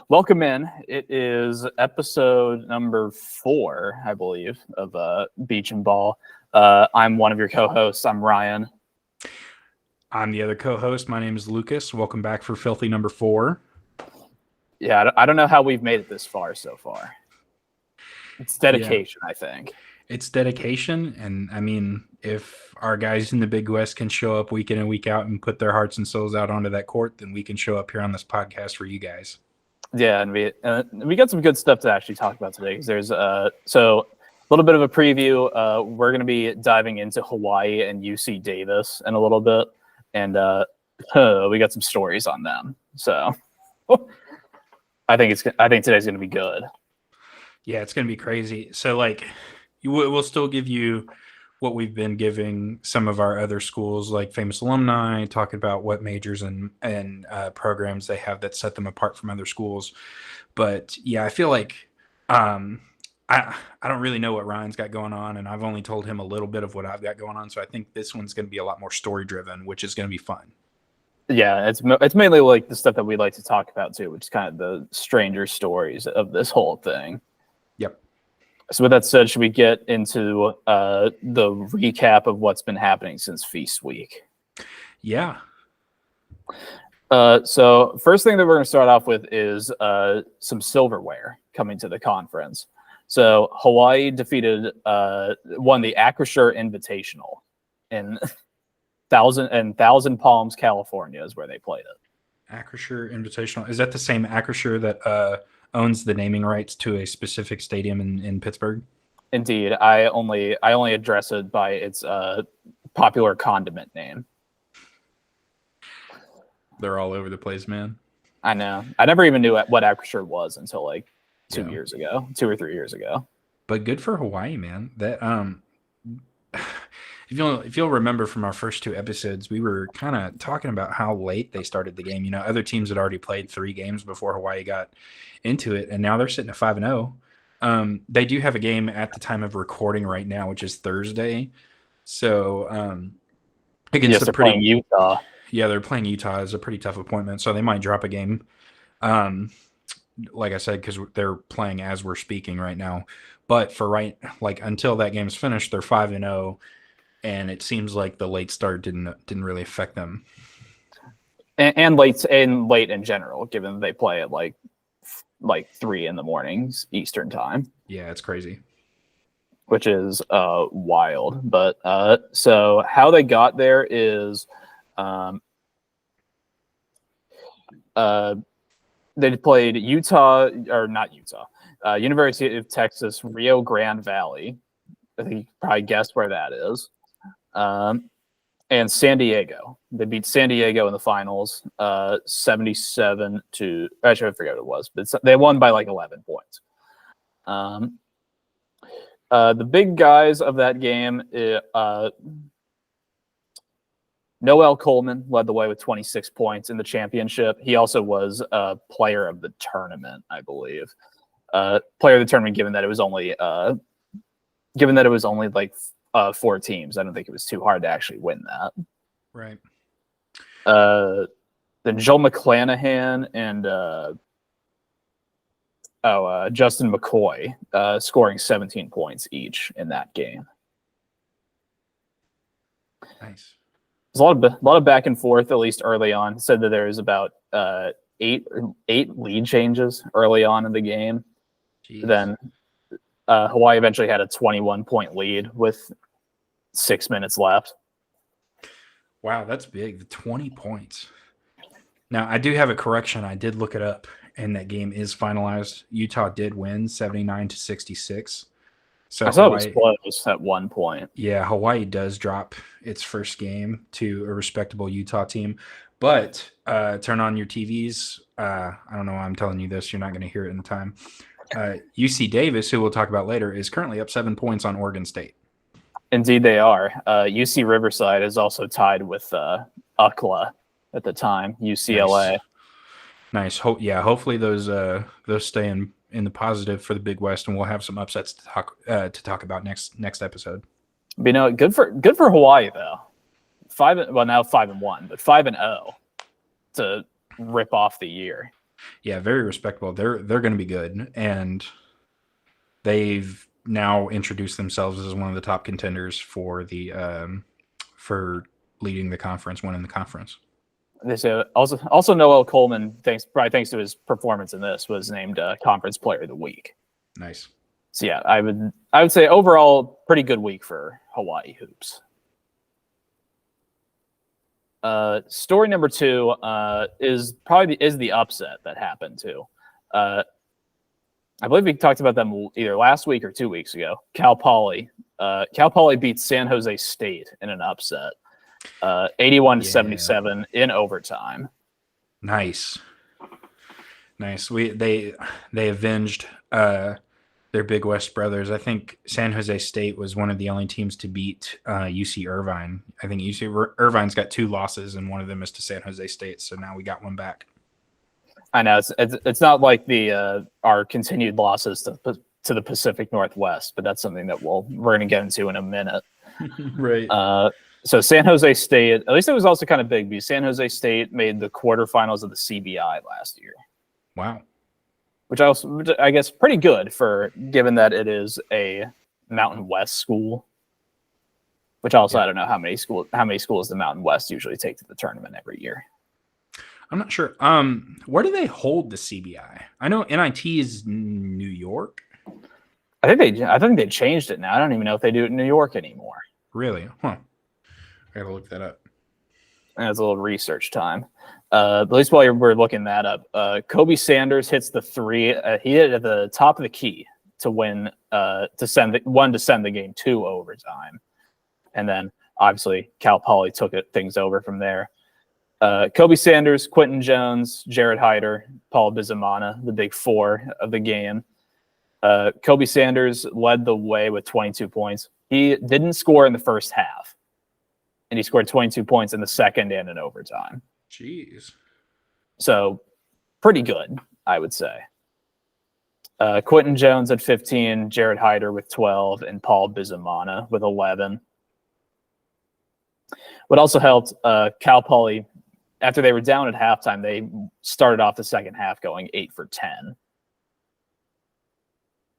Welcome in. It is episode number 4, I believe, of Beach and Ball. I'm one of your co-hosts. I'm Ryan. I'm the other co-host. My name is Lucas. Welcome back for Filthy number 4. Yeah, I don't know how we've made it this far so far. It's dedication, I think. It's dedication, and I mean, if our guys in the Big West can show up week in and week out and put their hearts and souls out onto that court, then we can show up here on this podcast for you guys. Yeah, and we got some good stuff to actually talk about today. Because there's so a little bit of a preview. We're going to be diving into Hawaii and UC Davis in a little bit, and we got some stories on them. So I think today's going to be good. Yeah, it's going to be crazy. So we'll still give you what we've been giving some of our other schools, like famous alumni, talking about what majors and programs they have that set them apart from other schools. But yeah, I feel like I don't really know what Ryan's got going on, and I've only told him a little bit of what I've got going on. So I think this one's going to be a lot more story driven, which is going to be fun. Yeah, it's mainly like the stuff that we like to talk about too, which is kind of the stranger stories of this whole thing. Yep. So with that said, should we get into the recap of what's been happening since Feast Week? Yeah. So first thing that we're going to start off with is some silverware coming to the conference. So Hawaii won the Acrisure Invitational in Thousand Palms, California is where they played it. Acrisure Invitational. Is that the same Acrisure that owns the naming rights to a specific stadium in Pittsburgh? Indeed. I only address it by its popular condiment name. They're all over the place, man. I know. I never even knew what Acrisure was until like 2 or 3 years ago. But good for Hawaii, man. That if you'll remember from our first 2 episodes, we were kind of talking about how late they started the game. You know, other teams had already played 3 games before Hawaii got into it, and now they're sitting at 5-0. They do have a game at the time of recording right now, which is Thursday. So against playing Utah. Yeah, they're playing Utah. Is a pretty tough appointment, so they might drop a game. Like I said, because they're playing as we're speaking right now. But until that game's finished, they're 5-0. And it seems like the late start didn't really affect them, and late in general, given that they play at like 3 a.m. Eastern time. Yeah, it's crazy, which is wild. But so how they got there is they played University of Texas, Rio Grande Valley. I think you can probably guess where that is. And San Diego. They beat San Diego in the finals, 77 to. Actually, I forget what it was, but they won by like 11 points. The big guys of that game, Noel Coleman led the way with 26 points in the championship. He also was player of the tournament, I believe. Player of the tournament, given that it was only like 4 teams. I don't think it was too hard to actually win that. Right. Then Joel McClanahan and Justin McCoy scoring 17 points each in that game. Nice. There's a lot of back and forth, at least early on. Said that there was about 8 lead changes early on in the game. Jeez. Then Hawaii eventually had a 21-point lead with 6 minutes left. Wow, that's big. The 20 points. Now, I do have a correction. I did look it up, and that game is finalized. Utah did win 79-66. So I saw it was close at one point. Yeah, Hawaii does drop its first game to a respectable Utah team. But turn on your TVs. I don't know why I'm telling you this. You're not going to hear it in time. UC Davis, who we'll talk about later, is currently up 7 points on Oregon State. Indeed, they are. UC Riverside is also tied with UCLA at the time. UCLA. Nice. Hopefully those stay in the positive for the Big West, and we'll have some upsets to talk about next episode. But good for Hawaii though. Now 5-1, but 5-0 to rip off the year. Yeah, very respectable. They're going to be good, and they've now introduced themselves as one of the top contenders for leading the conference, winning the conference. They say also Noel Coleman, probably thanks to his performance in this, was named Conference Player of the Week. Nice. So yeah, I would say overall pretty good week for Hawaii hoops. Story number 2 is the upset that happened too. I believe we talked about them either last week or 2 weeks ago. Cal Poly beat San Jose State in an upset, 81-77 in overtime. Nice. They avenged their Big West brothers. I think San Jose State was one of the only teams to beat UC Irvine. I think UC Irvine's got 2 losses, and one of them is to San Jose State. So now we got one back. I know it's not like our continued losses to the Pacific Northwest, but that's something that we're going to get into in a minute. Right. So San Jose State, at least it was also kind of big because San Jose State made the quarterfinals of the CBI last year. Wow. Which I guess pretty good for given that it is a Mountain West school. Which also I don't know how many schools the Mountain West usually take to the tournament every year. I'm not sure. Where do they hold the CBI? I know NIT is New York. I think they changed it now. I don't even know if they do it in New York anymore. Really? Huh. I gotta look that up. That's a little research time. At least while we're looking that up, Kobe Sanders hits the 3. He hit it at the top of the key to win, to send the game to overtime, and then obviously Cal Poly took things over from there. Kobe Sanders, Quentin Jones, Jared Hyder, Paul Bizamana, the big 4 of the game. Kobe Sanders led the way with 22 points. He didn't score in the first half, and he scored 22 points in the second and in overtime. Jeez. So pretty good, I would say. Quentin Jones at 15, Jared Hyder with 12, and Paul Bizamana with 11. What also helped Cal Poly, after they were down at halftime, they started off the second half going 8 for 10.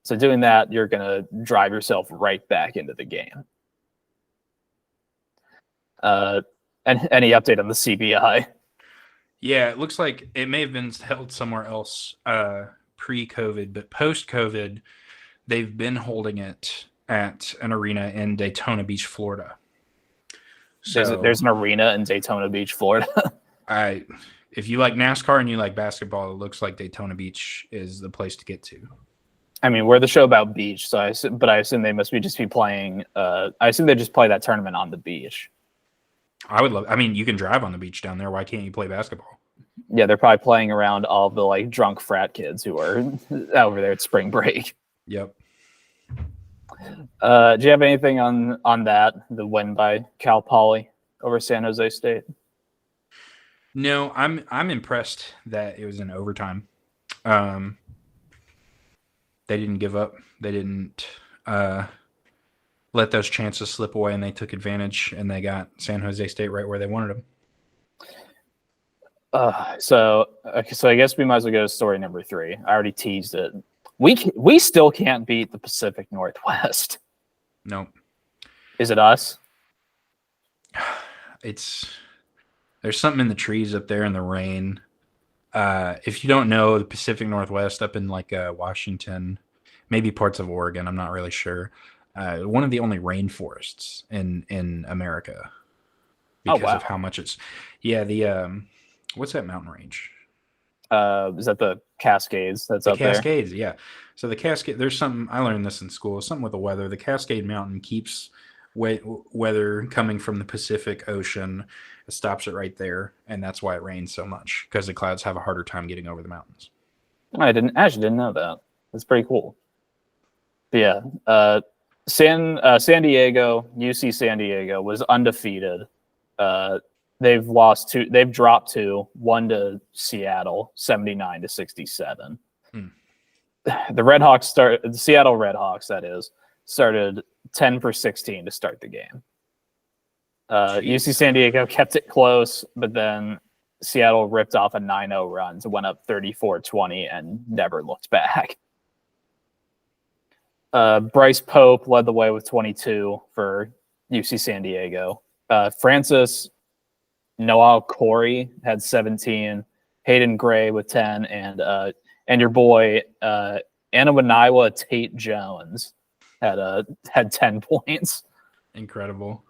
So doing that, you're going to drive yourself right back into the game. And any update on the CBI? Yeah, it looks like it may have been held somewhere else pre-COVID, but post-COVID, they've been holding it at an arena in Daytona Beach, Florida. So there's an arena in Daytona Beach, Florida. If you like NASCAR and you like basketball, it looks like Daytona Beach is the place to get to. I mean, we're the show about beach, so I assume they must just be playing. I assume they just play that tournament on the beach. I mean, you can drive on the beach down there. Why can't you play basketball? Yeah, they're probably playing around all of the like drunk frat kids who are over there at spring break. Yep. Do you have anything on that, the win by Cal Poly over San Jose State? No, I'm impressed that it was in overtime. They didn't give up. They didn't let those chances slip away, and they took advantage, and they got San Jose State right where they wanted them. So I guess we might as well go to story number 3. I already teased it. We still can't beat the Pacific Northwest. No. Is it us? There's something in the trees up there in the rain. If you don't know, the Pacific Northwest up in like Washington, maybe parts of Oregon, I'm not really sure. One of the only rainforests in America because of how much it's. Yeah, the what's that mountain range? Is that the Cascades? That's up there. Cascades, yeah. So the Cascade, there's something I learned this in school. Something with the weather. The Cascade Mountain keeps weather coming from the Pacific Ocean. It stops it right there, and that's why it rains so much because the clouds have a harder time getting over the mountains. I actually didn't know that. That's pretty cool. But yeah, San Diego, UC San Diego was undefeated. They've dropped 2, 1 to Seattle, 79-67. The Seattle Redhawks, that is, started 10 for 16 to start the game. UC San Diego kept it close, but then Seattle ripped off a 9-0 run to went up 34-20 and never looked back. Bryce Pope led the way with 22 for UC San Diego. Francis Noel Corey had 17, Hayden Gray with 10, and your boy Anawaniwa Tate Jones had 10 points. Incredible.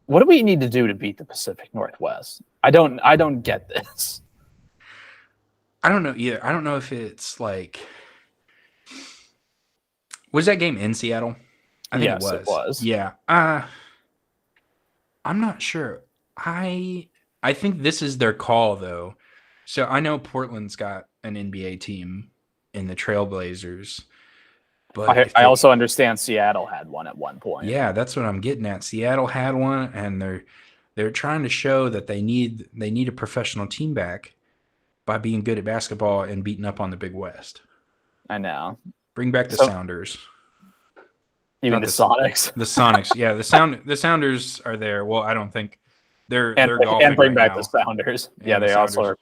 What do we need to do to beat the Pacific Northwest? I don't get this. I don't know either. I don't know if it's like, was that game in Seattle? I think Yes, it was. Yeah. I'm not sure. I think this is their call though. So I know Portland's got an NBA team in the Trailblazers, but I also understand Seattle had one at one point. Yeah, that's what I'm getting at. Seattle had one, and they're trying to show that they need a professional team back by being good at basketball and beating up on the Big West. I know. Bring back the Sounders. You mean the Sonics? The Sonics, yeah. The Sounders are there. Well, I don't think they're golfing and bring right back now. the Sounders. And yeah, the they Sounders. also are.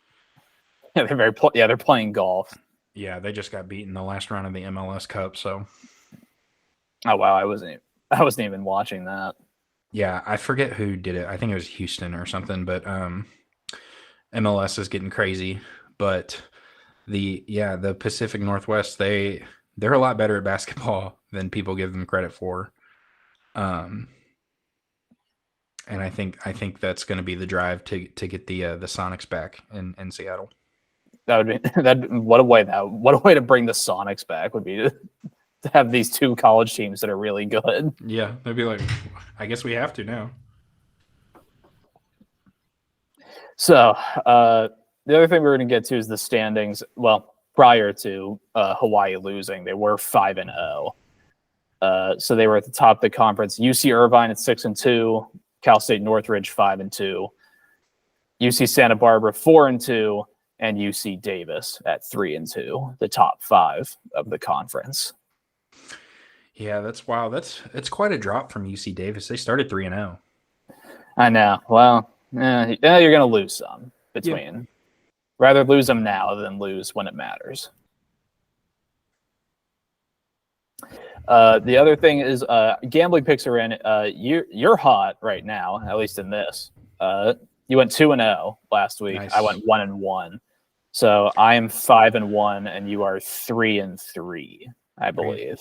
Yeah, they're playing golf. Yeah, they just got beaten the last round of the MLS Cup. So. Oh wow, I wasn't even watching that. Yeah, I forget who did it. I think it was Houston or something. But MLS is getting crazy. But the Pacific Northwest, they're a lot better at basketball than people give them credit for. And I think that's going to be the drive to get the Sonics back in Seattle. What a way to bring the Sonics back would be to have these two college teams that are really good. Yeah, they'd be like, I guess we have to now. So the other thing we're going to get to is the standings. Well, prior to Hawaii losing, they were 5-0. So they were at the top of the conference. UC Irvine at 6-2, Cal State Northridge 5-2, UC Santa Barbara 4-2, and UC Davis at 3-2, the top 5 of the conference. Yeah, that's wild. It's quite a drop from UC Davis. They started 3-0. I know. Well, you're going to lose some between. Yeah. Rather lose them now than lose when it matters. The other thing is gambling picks are in. You're hot right now, at least in this. You went 2-0 last week. Nice. I went 1-1. So I am 5-1, and you are 3-3, I believe.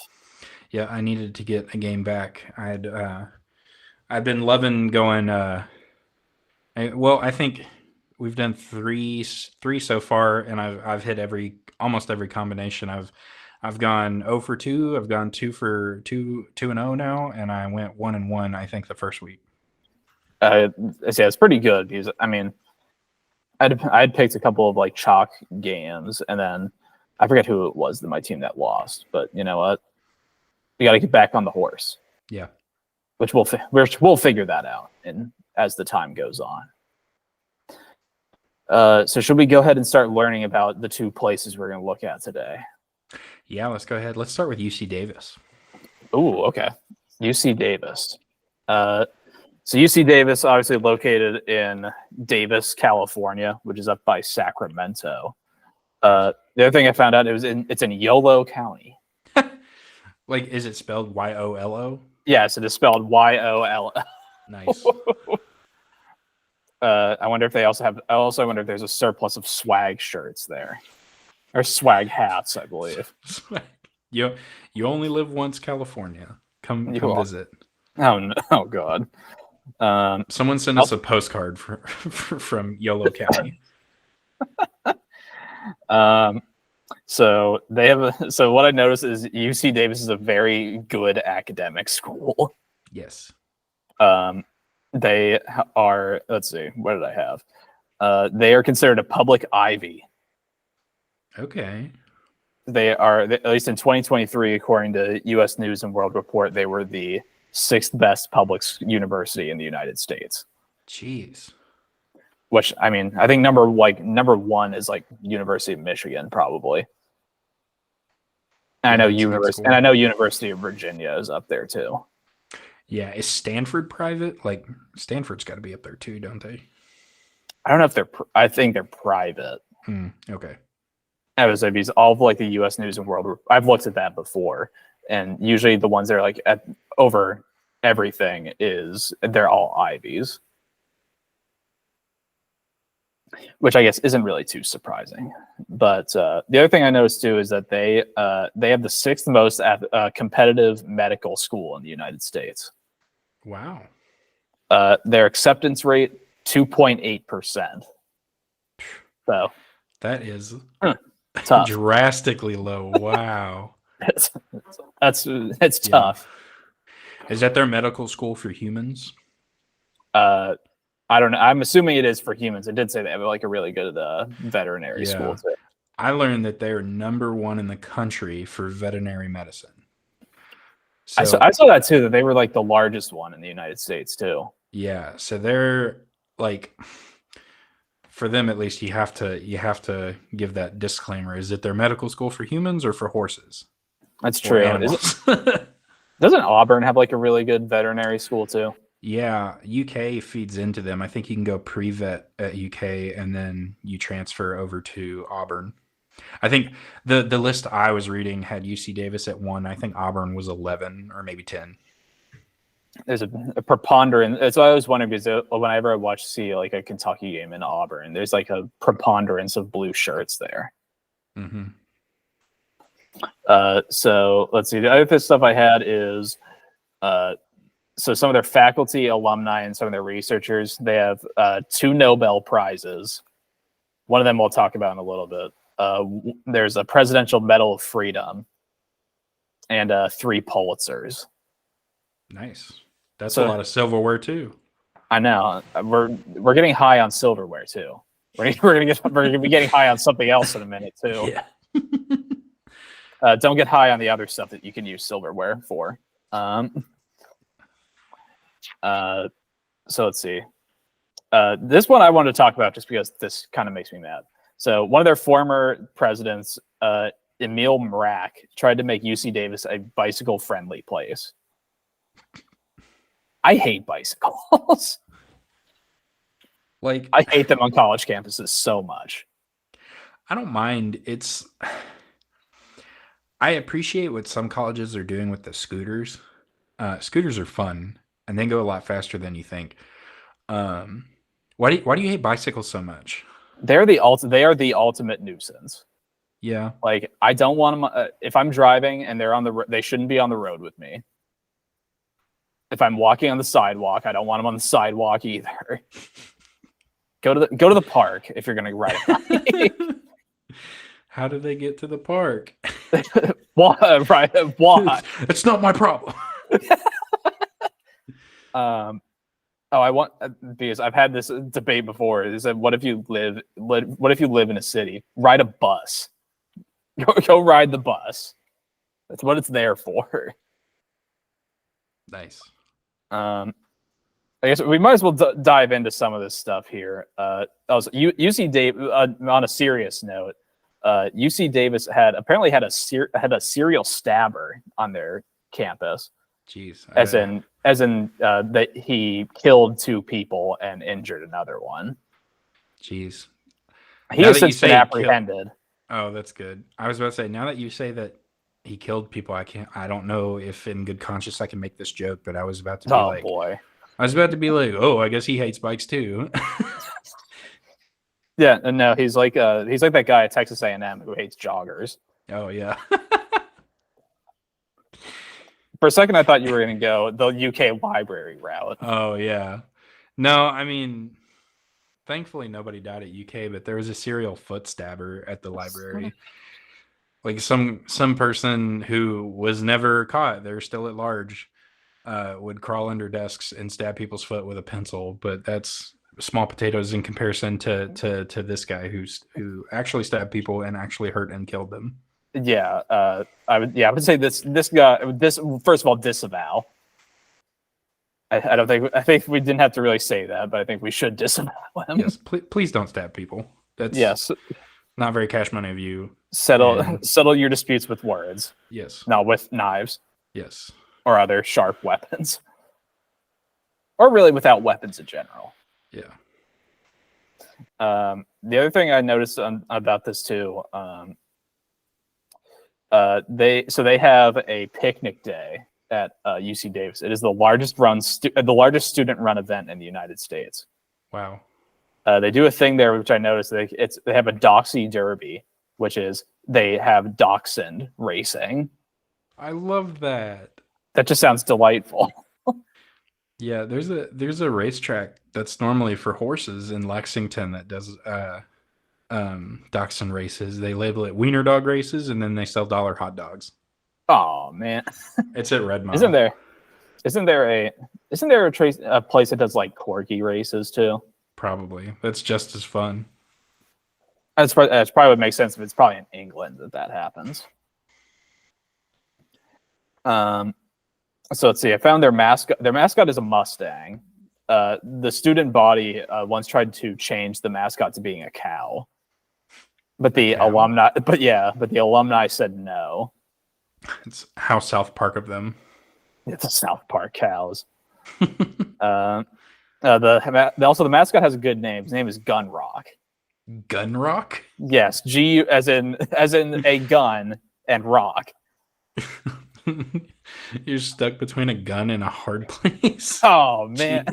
Yeah, I needed to get a game back. I've been loving going. I think we've done three so far, and I've hit almost every combination. I've gone 0 for 2. I've gone 2 for 2-0 now, and I went 1-1. I think the first week. It's pretty good because I mean, I'd picked a couple of like chalk games, and then I forget who it was my team that lost. But you know what? We got to get back on the horse. Yeah, which we'll figure that out as the time goes on. So should we go ahead and start learning about the two places we're going to look at today? Yeah, let's go ahead. Let's start with UC Davis. Ooh, okay. UC Davis. So UC Davis, obviously located in Davis, California, which is up by Sacramento. The other thing I found out, it's in Yolo County. Like, is it spelled Y-O-L-O? Yes, it is spelled Y-O-L. Nice. I wonder if they also have. I also wonder if there's a surplus of swag shirts there, or swag hats, I believe. You only live once, California. Come visit. Oh no! Oh God! Someone sent us a postcard from Yolo County. So they have. So what I noticed is UC Davis is a very good academic school. Yes. They are. Let's see. What did I have? They are considered a public Ivy. Okay. They are, at least in 2023, according to U.S. News and World Report, they were the 6th best public university in the United States. Jeez. Which, I mean, I think number one is like University of Michigan, probably. And I know University of Virginia is up there too. Yeah, is Stanford private? Like, Stanford's got to be up there too, don't they? I don't know if I think they're private. Okay. I was like, because all of like the U.S. News and World, I've looked at that before, and usually the ones that are like over everything they're all Ivies, which I guess isn't really too surprising. But the other thing I noticed too is that they have the 6th most competitive medical school in the United States. Wow. Their acceptance rate 2.8%. So that is tough. Drastically low. Wow. It's tough. Is that their medical school for humans? I don't know. I'm assuming it is for humans. It did say they have like a really good veterinary school too. I learned that they're #1 in the country for veterinary medicine. So I saw that too, that they were like the largest one in the United States too. Yeah. So they're like, for them at least, you have to give that disclaimer. Is it their medical school for humans or for horses? That's true. Doesn't Auburn have like a really good veterinary school too? Yeah, UK feeds into them. I think you can go pre-vet at UK and then you transfer over to Auburn. I think the list I was reading had UC Davis at 1. I think Auburn was 11 or maybe 10. There's a preponderance. That's what I was wondering, because whenever I see like a Kentucky game in Auburn, there's like a preponderance of blue shirts there. Mm-hmm. So let's see. The other stuff I had is so some of their faculty, alumni, and some of their researchers, they have 2 Nobel Prizes. One of them we'll talk about in a little bit. There's a Presidential Medal of Freedom and 3 Pulitzers. Nice. That's a lot of silverware too. I know. We're getting high on silverware too. We're gonna be getting high on something else in a minute too. Yeah. Don't get high on the other stuff that you can use silverware for. So let's see. This one I wanted to talk about just because this kind of makes me mad. So one of their former presidents, Emil Mrak, tried to make UC Davis a bicycle-friendly place. I hate bicycles. Like, I hate them on college campuses so much. I don't mind. I appreciate what some colleges are doing with the scooters. Scooters are fun and they go a lot faster than you think. Why do you hate bicycles so much? They are the ultimate nuisance. Yeah. Like, I don't want them. If I'm driving and they shouldn't be on the road with me. If I'm walking on the sidewalk, I don't want them on the sidewalk either. Go to the park if you're going to ride a bike. How do they get to the park? Why? It's not my problem. Because I've had this debate before. Is that what if you live in a city? Ride a bus. Go ride the bus. That's what it's there for. Nice. I guess we might as well dive into some of this stuff here. UC Davis. On a serious note, UC Davis apparently had a serial stabber on their campus. Jeez. As in that he killed 2 people and injured another one. Jeez. He has since been apprehended. Oh, that's good. I was about to say, now that you say that he killed people, I don't know if in good conscience I can make this joke, but I was about to be oh, I guess he hates bikes too. Yeah, no, he's like that guy at Texas A&M who hates joggers. Oh yeah. For a second, I thought you were going to go the UK library route. Oh yeah. No, I mean, thankfully nobody died at UK, but there was a serial foot stabber at the library. Like some person who was never caught, they're still at large, would crawl under desks and stab people's foot with a pencil. But that's small potatoes in comparison to this guy who actually stabbed people and actually hurt and killed them. Yeah, I would say this guy. First of all, disavow. I think we didn't have to really say that, but I think we should disavow him. Yes, please don't stab people. That's not very cash money of you. Settle your disputes with words. Yes. Not with knives. Yes. Or other sharp weapons. Or really without weapons in general. Yeah. The other thing I noticed about this too, they have a picnic day at UC Davis. It is the largest student run event in the United States. Wow. They do a thing there, which I noticed. They have a Doxy Derby, which is they have dachshund racing. I love that. That just sounds delightful. Yeah, there's a racetrack that's normally for horses in Lexington that does dachshund races. They label it wiener dog races, and then they sell dollar hot dogs. Oh man, It's at Red Mile. Isn't there a place that does like corgi races too? Probably. That's just as fun. That's probably what makes sense if it's probably in England that happens. So let's see. I found their mascot. Their mascot is a Mustang. The student body once tried to change the mascot to being a cow, but the alumni said no. It's how South Park of them. It's a South Park cows. Also the mascot has a good name. His name is Gun Rock. Gun Rock? Yes, G as in a gun and rock. You're stuck between a gun and a hard place. Oh man.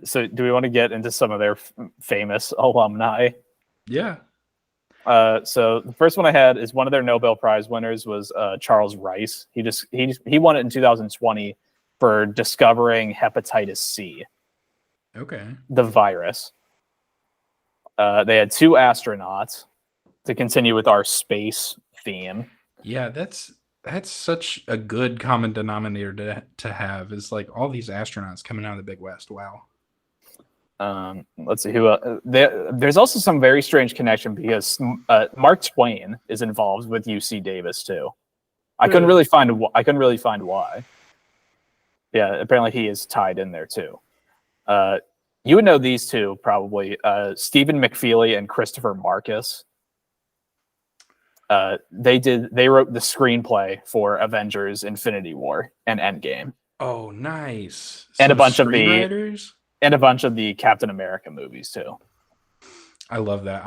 So do we want to get into some of their famous alumni? Yeah. So the first one I had is one of their Nobel Prize winners was Charles Rice. He won it in 2020 for discovering hepatitis C. Okay. The virus. They had 2 astronauts to continue with our space theme. Yeah, that's such a good common denominator to have. Is like all these astronauts coming out of the Big West. Wow. Let's see who. There's also some very strange connection because Mark Twain is involved with UC Davis too. I couldn't really find why. Yeah, apparently he is tied in there too. You would know these two probably. Stephen McFeely and Christopher Marcus. They wrote the screenplay for Avengers: Infinity War and Endgame. Oh, nice! And a bunch of the Captain America movies too. I love that.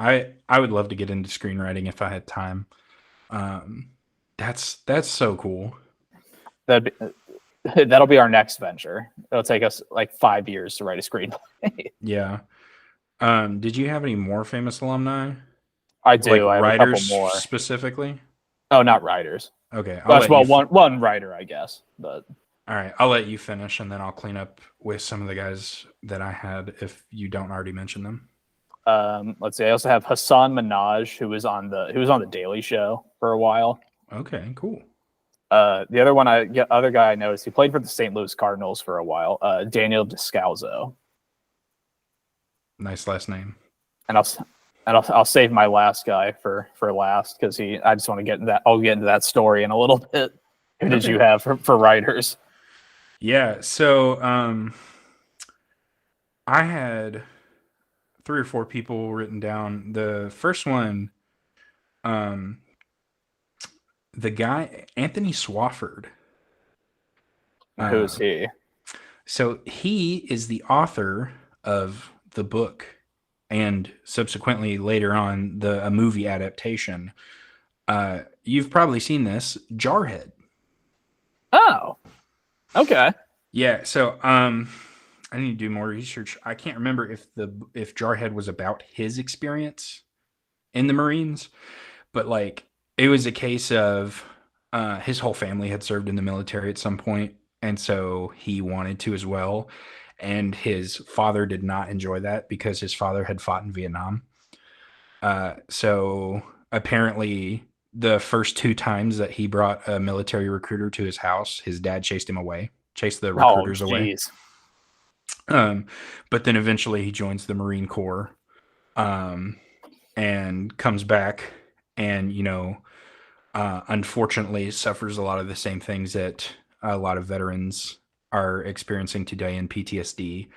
I would love to get into screenwriting if I had time. That's so cool. That'll be our next venture. It'll take us like 5 years to write a screenplay. Yeah. Did you have any more famous alumni? I do. Like I have writers a couple more specifically. Oh, not writers. Okay. One writer, I guess. But all right, I'll let you finish, and then I'll clean up with some of the guys that I had if you don't already mention them. Let's see. I also have Hassan Minhaj, who was on the Daily Show for a while. Okay, cool. The other guy I noticed, he played for the St. Louis Cardinals for a while. Daniel Descalzo. Nice last name. And I'll save my last guy for last because I just want to get into that. I'll get into that story in a little bit. Who did you have for writers? Yeah, so I had 3 or 4 people written down. The first one, the guy Anthony Swafford. Who's he? So he is the author of the book and subsequently later on a movie adaptation. You've probably seen this, Jarhead. Oh, okay. Yeah, so I need to do more research. I can't remember if Jarhead was about his experience in the Marines, but like it was a case of his whole family had served in the military at some point, and so he wanted to as well. And his father did not enjoy that because his father had fought in Vietnam. So apparently the first 2 times that he brought a military recruiter to his house, his dad chased the recruiters away. But then eventually he joins the Marine Corps and comes back and, unfortunately suffers a lot of the same things that a lot of veterans are experiencing today in PTSD.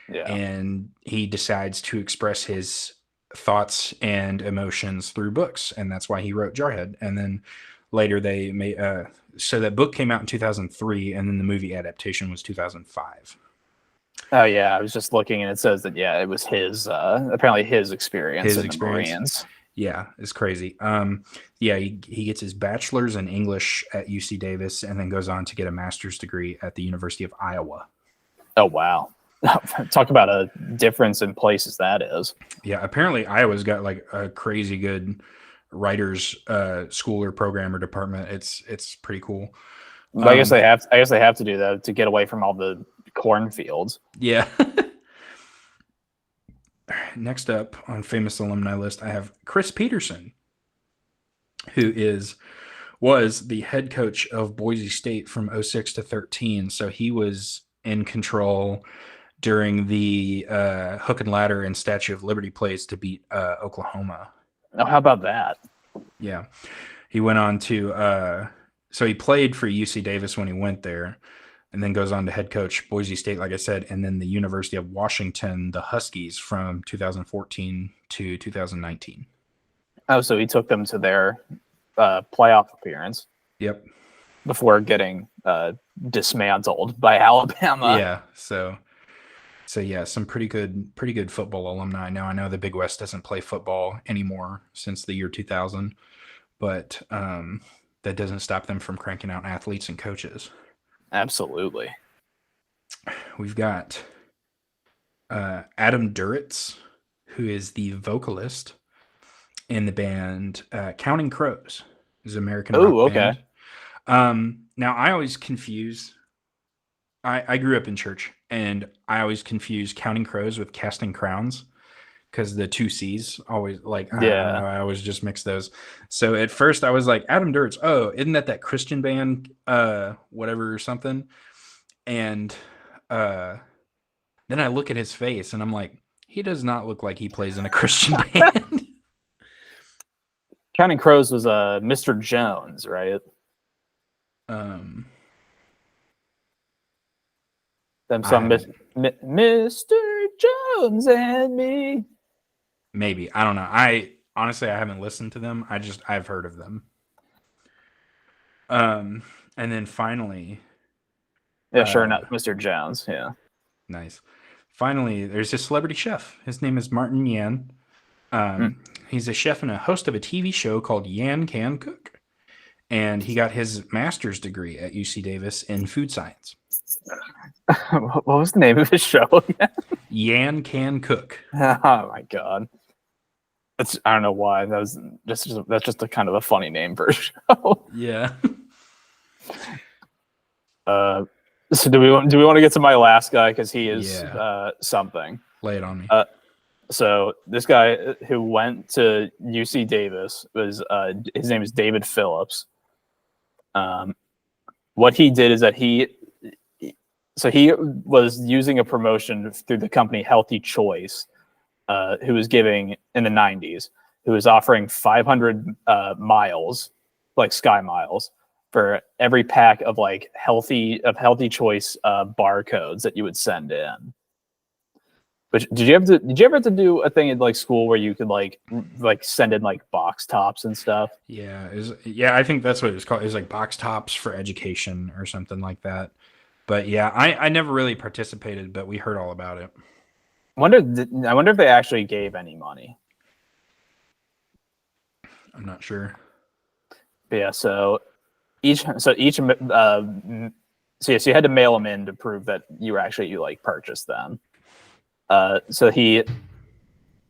Yeah. And he decides to express his thoughts and emotions through books, and that's why he wrote Jarhead. And then later they made so that book came out in 2003, and then the movie adaptation was 2005. Oh yeah, I was just looking and it says that it was his apparently his experience His in the experience. Marines. Yeah, it's crazy. Yeah, he gets his bachelor's in English at UC Davis and then goes on to get a master's degree at the University of Iowa. Oh wow. Talk about a difference in places that is. Yeah, apparently Iowa's got like a crazy good writers school or program or department. It's pretty cool. I guess they have to do that to get away from all the cornfields. Yeah. Next up on famous alumni list, I have Chris Peterson, who was the head coach of Boise State from 06 to 13. So he was in control during the hook and ladder and Statue of Liberty plays to beat Oklahoma. Oh, how about that? Yeah. He went on to so he played for UC Davis when he went there, and then goes on to head coach Boise State, like I said, and then the University of Washington, the Huskies, from 2014 to 2019. Oh, so he took them to their playoff appearance. Yep. Before getting dismantled by Alabama. Yeah. So yeah, some pretty good football alumni. Now I know the Big West doesn't play football anymore since the year 2000, but that doesn't stop them from cranking out athletes and coaches. Absolutely. We've got Adam Duritz, who is the vocalist in the band Counting Crows. Is an American rock band. Now I always confuse. I grew up in church, and I always confuse Counting Crows with Casting Crowns because the two C's always like. I always just mix those. So at first I was like, Adam Duritz. Oh, isn't that Christian band? Whatever or something. And then I look at his face, and I'm like, he does not look like he plays in a Christian band. Counting Crows was Mr. Jones, right? Them some Mr. Jones and me. Maybe. I don't know. I honestly haven't listened to them. I've heard of them. And then finally, sure enough, Mr. Jones. Yeah. Nice. Finally, there's a celebrity chef. His name is Martin Yan. He's a chef and a host of a TV show called Yan Can Cook. And he got his master's degree at UC Davis in food science. What was the name of his show again? Yan Can Cook. Oh my god. I don't know why. That's just a kind of a funny name for a show. Yeah. So do we want to get to my last guy because he is something. Lay it on me. So this guy who went to UC Davis was his name is David Phillips. What he did is that he was using a promotion through the company Healthy Choice, who was giving in the 90s, who was offering 500 miles, like Sky Miles, for every pack of like Healthy Choice barcodes that you would send in. But did you ever have to do a thing in like school where you could like send in like box tops and stuff? Yeah, I think that's what it was called. It was like box tops for education or something like that. But yeah, I never really participated, but we heard all about it. I wonder if they actually gave any money. I'm not sure. But yeah, so you had to mail them in to prove that you purchased them. So they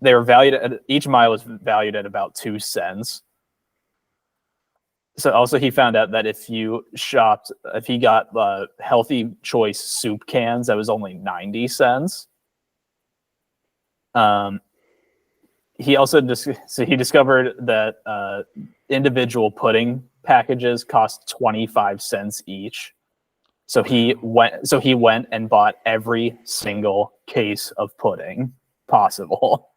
were valued at, each mile was valued at about 2 cents. So also he found out that if he got Healthy Choice soup cans, that was only 90 cents. He also he discovered that individual pudding packages cost 25 cents each. So he went and bought every single case of pudding possible.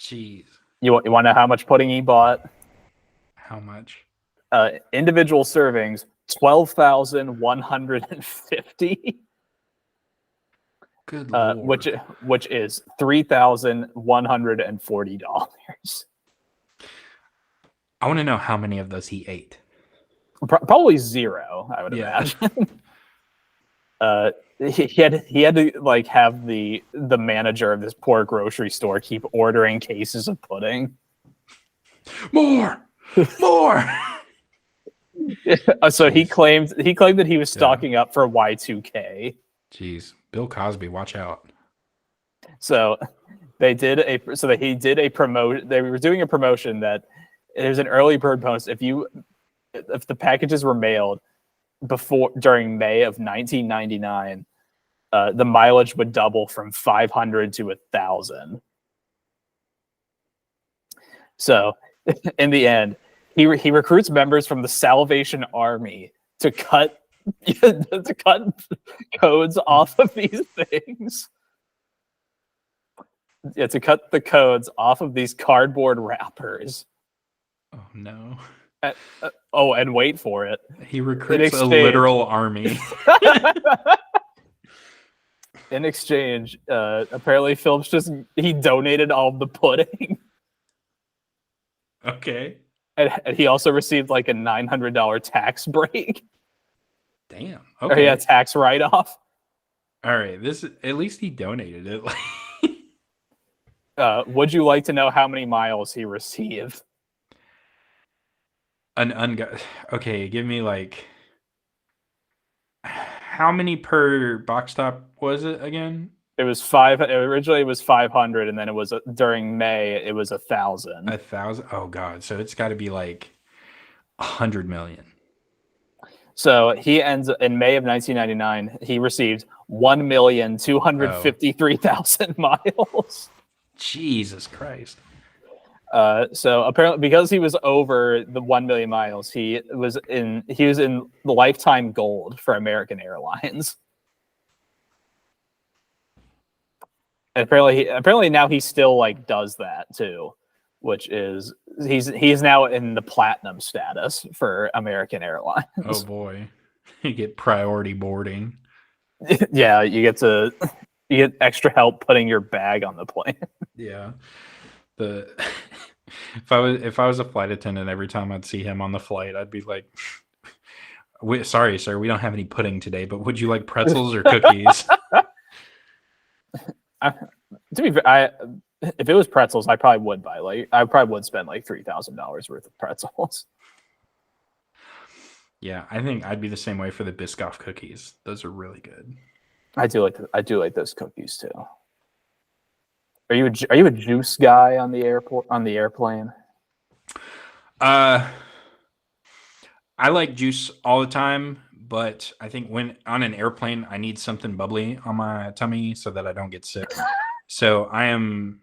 Jeez. You want to know how much pudding he bought? How much? Individual servings, 12,150. Good Lord. Which is $3,140. I want to know how many of those he ate. Probably zero, I would imagine. He had to like have the manager of this poor grocery store keep ordering cases of pudding. More. So he Jeez. claimed that he was stocking up for Y2K. Jeez, Bill Cosby, watch out. So he did a promotion. They were doing a promotion that there's an early bird bonus if the packages were mailed during May of 1999, the mileage would double from 500 to 1,000. So in the end, he recruits members from the Salvation Army to cut codes off of these things. Yeah, to cut the codes off of these cardboard wrappers. Oh no. And wait for it. He recruits a literal army. In exchange, apparently Phillips he donated all of the pudding. Okay. And he also received like a $900 tax break. Damn. Okay. Or Okay. Tax write-off. All right. At least he donated it. Would you like to know how many miles he received? Okay, give me like how many per box stop was it again? It was originally it was 500, and then it was during May it was 1,000. 1,000? Oh god, so it's got to be like 100 million. So he ends in May of 1999. He received 1,253,000 miles. Jesus Christ. So apparently, because he was over the 1 million miles, he was in the lifetime gold for American Airlines. And apparently now he still like does that too, which is he's now in the platinum status for American Airlines. Oh boy, you get priority boarding. Yeah, you get extra help putting your bag on the plane. Yeah. If I was a flight attendant, every time I'd see him on the flight, I'd be like, "Sorry, sir, we don't have any pudding today, but would you like pretzels or cookies?" To be fair, if it was pretzels, I probably would spend like $3,000 worth of pretzels. Yeah, I think I'd be the same way for the Biscoff cookies. Those are really good. I do like those cookies too. Are you a juice guy on the airplane? I like juice all the time, but I think when on an airplane, I need something bubbly on my tummy so that I don't get sick. So I am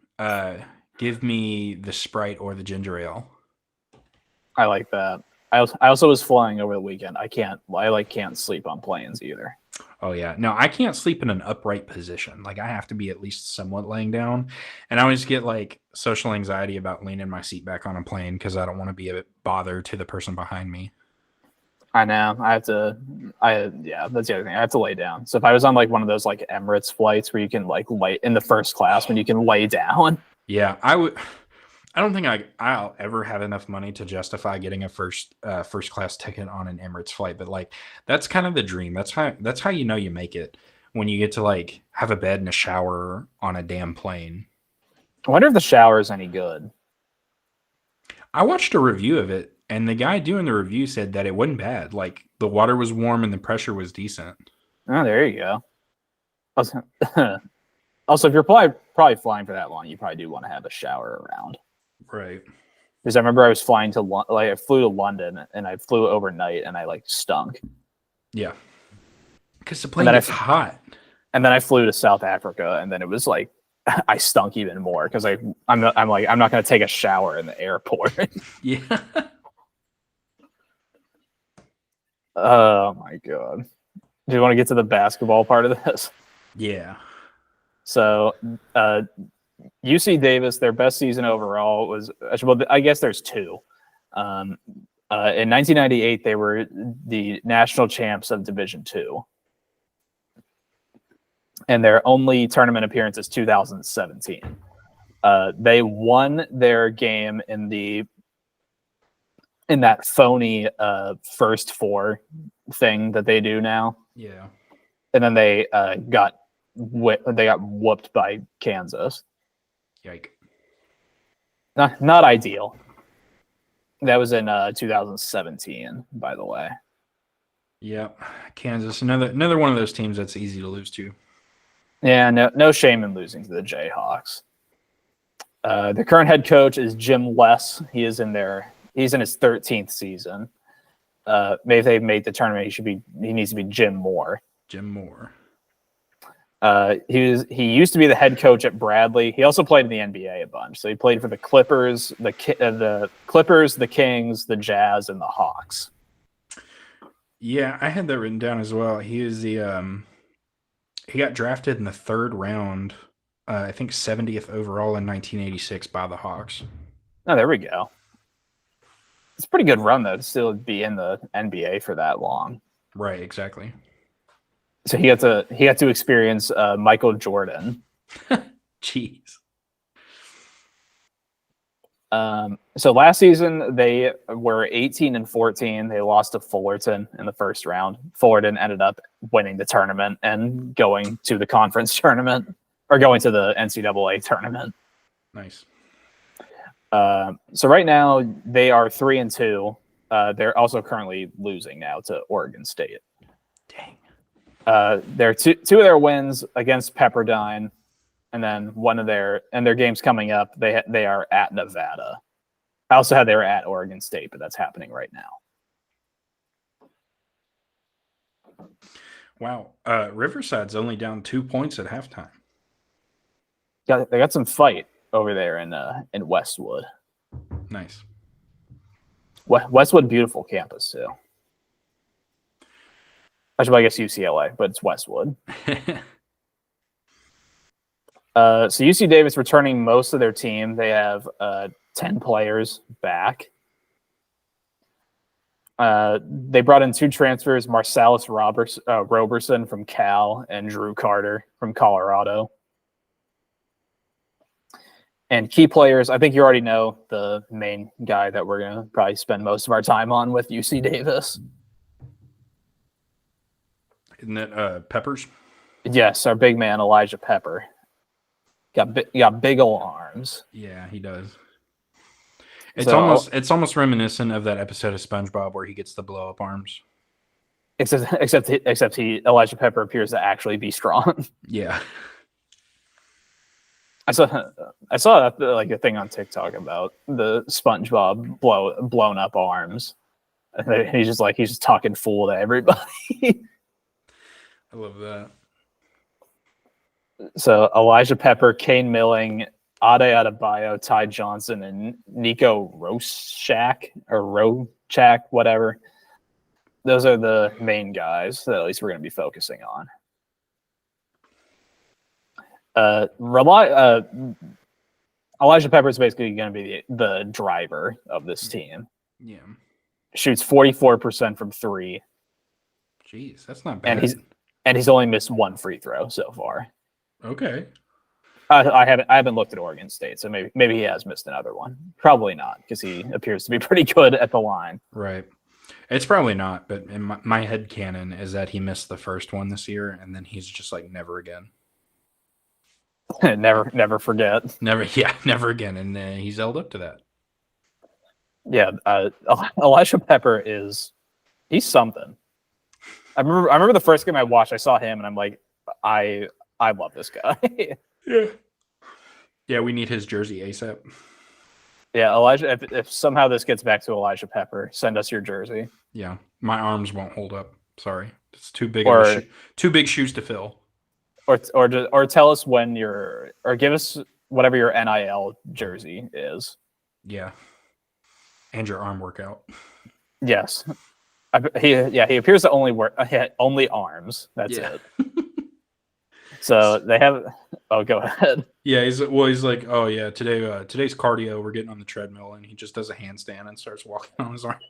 give me the Sprite or the ginger ale. I like that. I also was flying over the weekend. I can't sleep on planes either. Oh yeah. No, I can't sleep in an upright position. Like I have to be at least somewhat laying down. And I always get like social anxiety about leaning my seat back on a plane because I don't want to be a bother to the person behind me. I know. That's the other thing. I have to lay down. So if I was on like one of those like Emirates flights where you can like lay in the first class when you can lay down. Yeah, I don't think I'll ever have enough money to justify getting a first class ticket on an Emirates flight, but like that's kind of the dream. That's how you know you make it when you get to like have a bed and a shower on a damn plane. I wonder if the shower is any good. I watched a review of it, and the guy doing the review said that it wasn't bad. Like the water was warm and the pressure was decent. Oh, there you go. Also, if you're probably flying for that long, you probably do want to have a shower around. Right. Because I remember I was flying I flew to London and I flew overnight and I like stunk. Yeah. Because the plane gets hot. And then I flew to South Africa and then it was like I stunk even more because I'm not going to take a shower in the airport. Yeah. Oh my god. Do you want to get to the basketball part of this? Yeah. So, UC Davis, their best season overall was, well, I guess there's two. In 1998, they were the national champs of Division II. And their only tournament appearance is 2017. They won their game in that phony first four thing that they do now. Yeah. and then they got whooped by Kansas. Yike. Not ideal. That was in 2017, by the way. Yep. Kansas, another one of those teams that's easy to lose to. Yeah, no shame in losing to the Jayhawks. The current head coach is Jim Less. He's in his 13th season. Maybe if they made the tournament, he needs to be Jim Moore. Jim Moore. He used to be the head coach at Bradley. He also played in the NBA a bunch. So he played for the Clippers, the Kings, the Jazz, and the Hawks. Yeah, I had that written down as well. He is he got drafted in the 3rd round, I think 70th overall in 1986 by the Hawks. Oh, there we go. It's a pretty good run though to still be in the NBA for that long. Right, exactly. So he got to experience Michael Jordan. Jeez. So last season they were 18-14. They lost to Fullerton in the first round. Fullerton ended up winning the tournament and going to the conference tournament, or going to the NCAA tournament. Nice. So right now they are 3-2. They're also currently losing now to Oregon State. Dang. Their two of their wins against Pepperdine, and then their games coming up. They are at Nevada. I also had they were at Oregon State, but that's happening right now. Wow. Riverside's only down 2 points at halftime. They got some fight over there in Westwood. Nice. Westwood, beautiful campus too. Actually, I guess UCLA, but it's Westwood. So UC Davis returning most of their team. They have 10 players back. They brought in 2 transfers, Marsalis Roberson from Cal and Drew Carter from Colorado. And key players, I think you already know the main guy that we're going to probably spend most of our time on with UC Davis. Isn't that Peppers? Yes, our big man, Elijah Pepper. Got big ol' arms. Yeah, he does. It's almost reminiscent of that episode of SpongeBob where he gets the blow up arms. Except Elijah Pepper appears to actually be strong. Yeah. I saw like a thing on TikTok about the SpongeBob blown up arms. And he's just talking fool to everybody. I love that. So Elijah Pepper, Kane Milling, Ade Adebayo, Ty Johnson, and Nico Rochak, whatever. Those are the main guys that at least we're going to be focusing on. Elijah Pepper is basically going to be the driver of this team. Yeah. Shoots 44% from 3. Jeez, that's not bad. And he's only missed 1 free throw so far. Okay. I haven't looked at Oregon State, so maybe he has missed another one. Probably not, because he appears to be pretty good at the line. Right. It's probably not, but in my head canon is that he missed the first one this year, and then he's just like never again. never forget. Never again, and he's held up to that. Yeah, Elijah Pepper he's something. I remember the first game I watched, I saw him, and I'm like, I love this guy. Yeah, we need his jersey ASAP. Yeah, Elijah. If somehow this gets back to Elijah Pepper, send us your jersey. Yeah, my arms won't hold up. Sorry, it's too big. Too big shoes to fill. Or tell us or give us whatever your NIL jersey is. Yeah, and your arm workout. Yes, he appears to only arms. That's it. So they have. Oh, go ahead. Yeah, he's like, oh yeah, today's cardio. We're getting on the treadmill, and he just does a handstand and starts walking on his arms.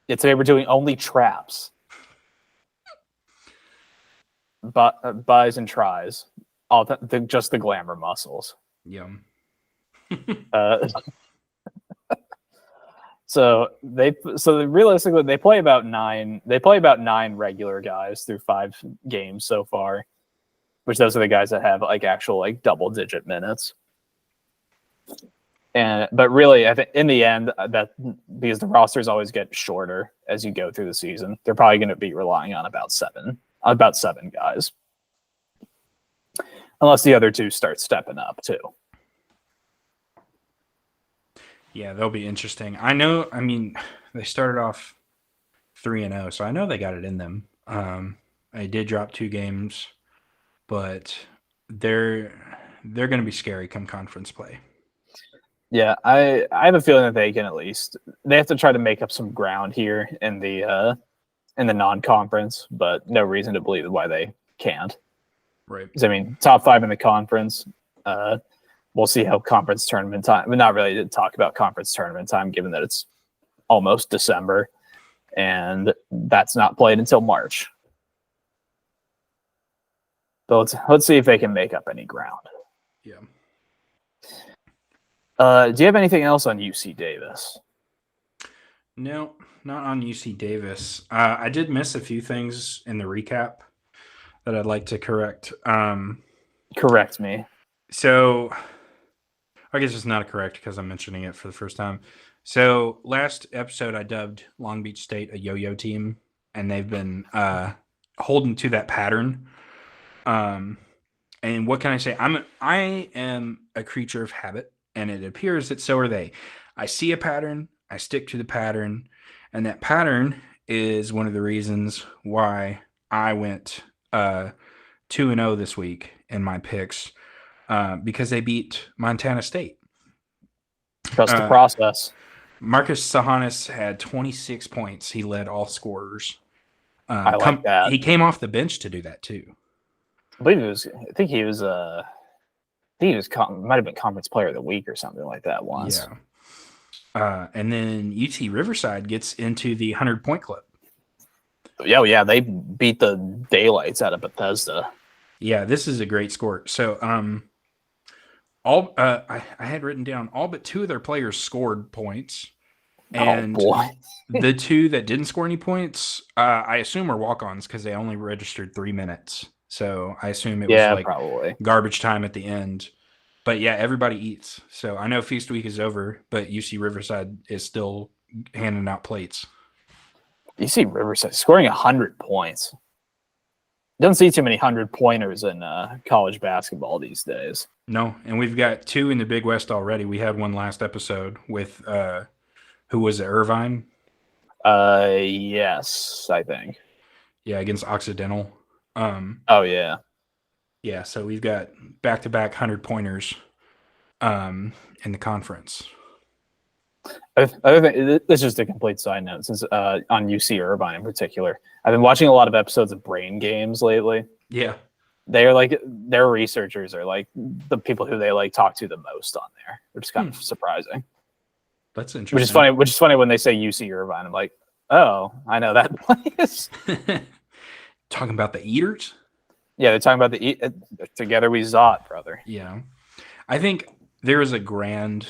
Yeah, today we're doing only traps, buys and tries, just the glamour muscles. Yum. Realistically they play about nine regular guys through 5 games so far, which those are the guys that have like actual like double digit minutes. But really, I think in the end, that because the rosters always get shorter as you go through the season, they're probably going to be relying on about seven guys, unless the other 2 start stepping up too. Yeah, they'll be interesting. I know. I mean, they started off 3-0, so I know they got it in them. They did drop 2 games, but they're going to be scary come conference play. Yeah, I have a feeling that they have to try to make up some ground here in the non-conference, but no reason to believe why they can't. Right. I mean, top 5 in the conference. We'll see how conference tournament time. We're not really to talk about conference tournament time, given that it's almost December, and that's not played until March. But let's see if they can make up any ground. Yeah. Do you have anything else on UC Davis? No, not on UC Davis. I did miss a few things in the recap that I'd like to correct. Correct me. So, I guess it's not correct because I'm mentioning it for the first time. So, last episode I dubbed Long Beach State a yo-yo team, and they've been holding to that pattern. And what can I say? I am a creature of habit, and it appears that so are they. I see a pattern, I stick to the pattern, and that pattern is one of the reasons why I went 2-0 this week in my picks, because they beat Montana State. Trust the process. Marcus Sahanis had 26 points. He led all scorers. I like that. He came off the bench to do that too. I believe it was. I think he was. Might have been conference player of the week or something like that once. Yeah. And then UT Riverside gets into the 100-point club. Yeah, they beat the daylights out of Bethesda. Yeah, this is a great score. So, I had written down all but 2 of their players scored points, and the 2 that didn't score any points, I assume are walk-ons because they only registered 3 minutes. So I assume it was probably garbage time at the end. But yeah, everybody eats. So I know Feast Week is over, but UC Riverside is still handing out plates. UC Riverside scoring 100 points. Don't see too many 100-pointers in college basketball these days. No, and we've got 2 in the Big West already. We had one last episode with who was it, Irvine? Yes, I think. Yeah, against Occidental. Oh yeah. Yeah, so we've got back-to-back 100-pointers in the conference. Other thing, this is just a complete side note, since on UC Irvine in particular, I've been watching a lot of episodes of Brain Games lately. Yeah, they are like, their researchers are like the people who they like talk to the most on there, which is kind of surprising. That's interesting. Which is funny when they say UC Irvine. I'm like, oh, I know that place. Talking about the Eaters? Yeah, they're talking about together we zot, brother. Yeah, I think there is a grand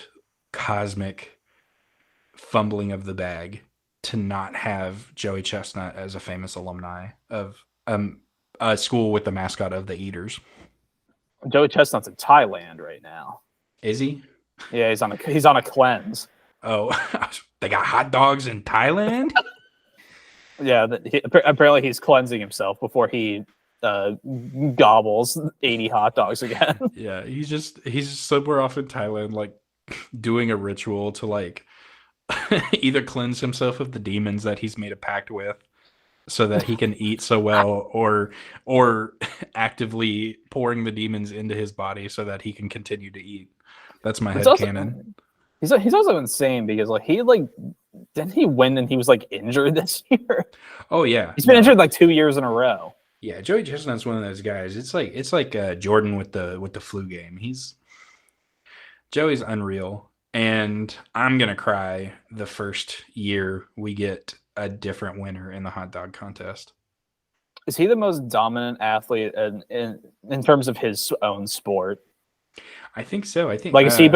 cosmic fumbling of the bag to not have Joey Chestnut as a famous alumni of a school with the mascot of the Eaters. Joey Chestnut's in Thailand right now. Is he? Yeah, he's on a cleanse. Oh, they got hot dogs in Thailand? Yeah, apparently he's cleansing himself before he gobbles 80 hot dogs again. Yeah, he's somewhere off in Thailand, like doing a ritual to like either cleanse himself of the demons that he's made a pact with so that he can eat so well, or actively pouring the demons into his body so that he can continue to eat. That's my headcanon. He's also insane because didn't he win and he was like injured this year? Oh yeah, he's been injured like 2 years in a row. Yeah, Joey Chestnut's one of those guys. It's like Jordan with the flu game. Joey's unreal. And I'm going to cry the first year we get a different winner in the hot dog contest. Is he the most dominant athlete in terms of his own sport? I think so. I think is he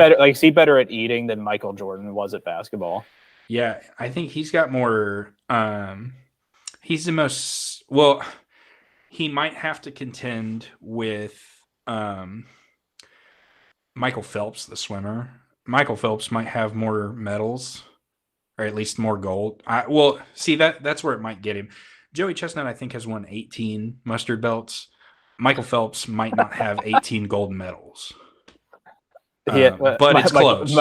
better at eating than Michael Jordan was at basketball? Yeah, I think he's got more. He's the most well. He might have to contend with um, Michael Phelps, the swimmer. Michael Phelps might have more medals, or at least more gold. Well, see that's where it might get him. Joey Chestnut, I think, has won 18 mustard belts. Michael Phelps might not have 18 gold medals, but it's close.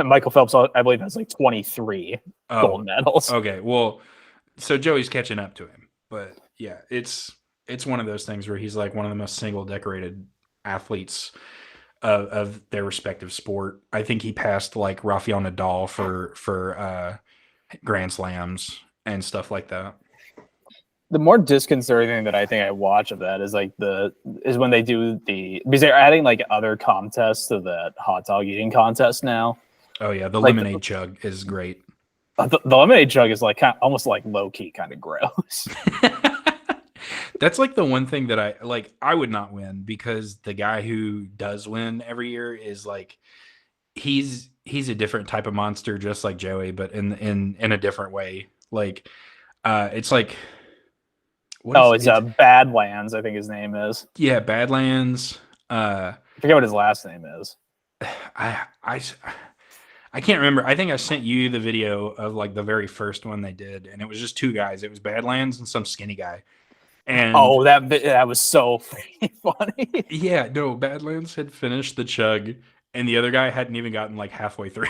Michael Phelps, I believe, has like 23 gold medals. Okay, well, so Joey's catching up to him, but yeah, it's one of those things where he's like one of the most single decorated athletes of their respective sport. I think he passed like Rafael Nadal for Grand Slams and stuff like that. The more disconcerting that I think I watch of that is when they do because they're adding like other contests to that hot dog eating contest now. Oh yeah, the lemonade jug is great. The lemonade jug is like almost like low key kind of gross. That's like the one thing that I would not win, because the guy who does win every year is like he's a different type of monster, just like Joey, but in a different way. Like it's like it's Badlands, I think his name is. Yeah, Badlands. I forget what his last name is. I can't remember. I think I sent you the video of like the very first one they did, and it was just two guys. It was Badlands and some skinny guy. And that was so funny. Yeah, no, Badlands had finished the chug, and the other guy hadn't even gotten like halfway through.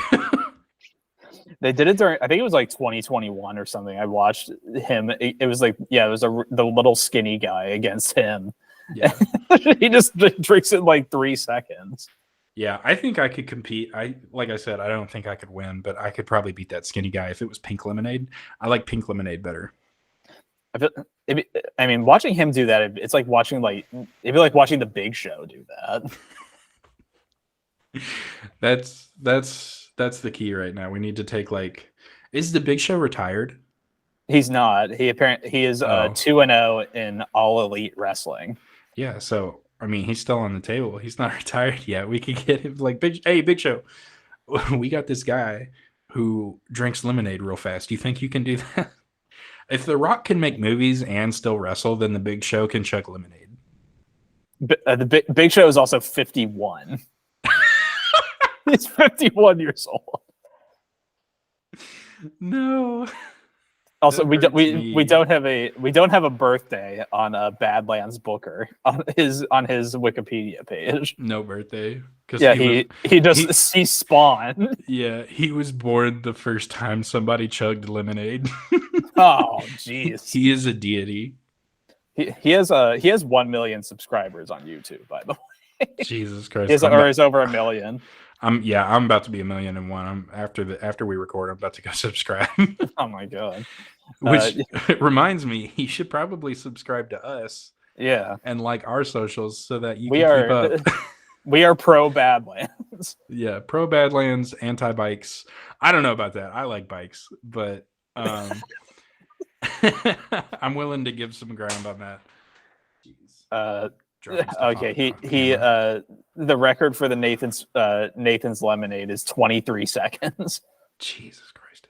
They did it during, I think it was like 2021 or something. I watched him. It was like, it was the little skinny guy against him. Yeah. He just drinks it in like 3 seconds. Yeah, I think I could compete. Like I said, I don't think I could win, but I could probably beat that skinny guy if it was pink lemonade. I like pink lemonade better. I mean, watching him do that, it's like watching it'd be like watching the Big Show do that. That's the key right now. We need to take is the Big Show retired? He is 2-0 in All Elite Wrestling. Yeah, so I mean, he's still on the table. He's not retired yet. We could get him Big Show. We got this guy who drinks lemonade real fast. Do you think you can do that? If The Rock can make movies and still wrestle, then the Big Show can chug lemonade. The Big Show is also 51. He's 51 years old. No. Also, we don't have a birthday on Badlands Booker on his Wikipedia page. No birthday. Yeah, he spawned. Yeah, he was born the first time somebody chugged lemonade. Oh, jeez. He is a deity. He has 1 million subscribers on YouTube, by the way. Jesus Christ. He's over 1 million. I'm about to be 1,000,001. After we record, I'm about to go subscribe. Oh my god. Which reminds me, he should probably subscribe to us. Yeah. And like our socials so that you can keep up. We are pro Badlands. Yeah, pro Badlands, anti bikes. I don't know about that. I like bikes, but I'm willing to give some ground on that. Okay, the record for the Nathan's lemonade is 23 seconds. Jesus Christ.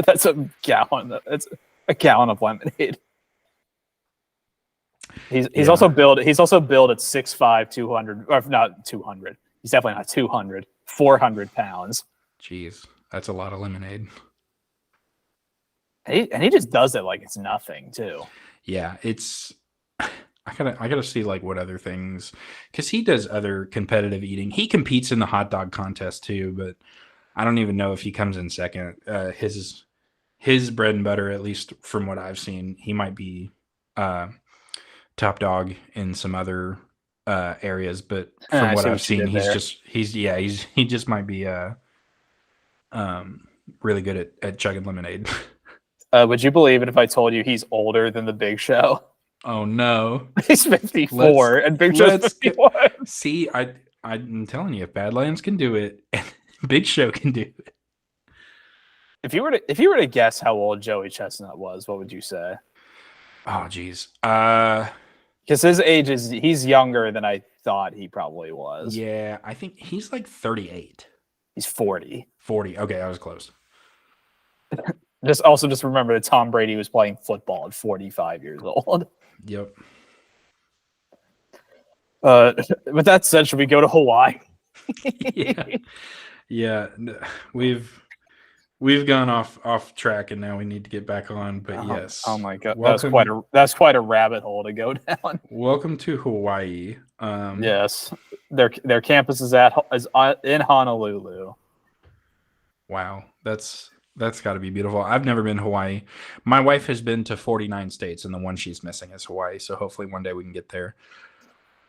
That's a gallon. It's a gallon of lemonade. He's also billed at 6'5", 200, or not 200. He's definitely not 200. 400 pounds. Jeez, that's a lot of lemonade. And he just does it like it's nothing too. Yeah, it's. I gotta see like what other things, because he does other competitive eating. He competes in the hot dog contest too, but I don't even know if he comes in second. His bread and butter, at least from what I've seen, he might be top dog in some other areas, but from what I've seen, he just might be really good at chugging lemonade. Would you believe it if I told you he's older than the Big Show? Oh no, he's 54 and Big Show's 51. See, I'm telling you, if Badlands can do it, Big Show can do it. If you were to guess how old Joey Chestnut was, what would you say? Oh geez, because his age he's younger than I thought he probably was. Yeah, I think he's like 38. He's 40. 40. Okay, I was close. just remember that Tom Brady was playing football at 45 years old. Yep. With that said, should we go to Hawaii? Yeah. Yeah. We've gone off track, and now we need to get back on. But yes. Oh my god, Welcome. that's quite a rabbit hole to go down. Welcome to Hawaii. Yes, their campus is in Honolulu. Wow, that's got to be beautiful. I've never been to Hawaii. My wife has been to 49 states, and the one she's missing is Hawaii. So hopefully one day we can get there.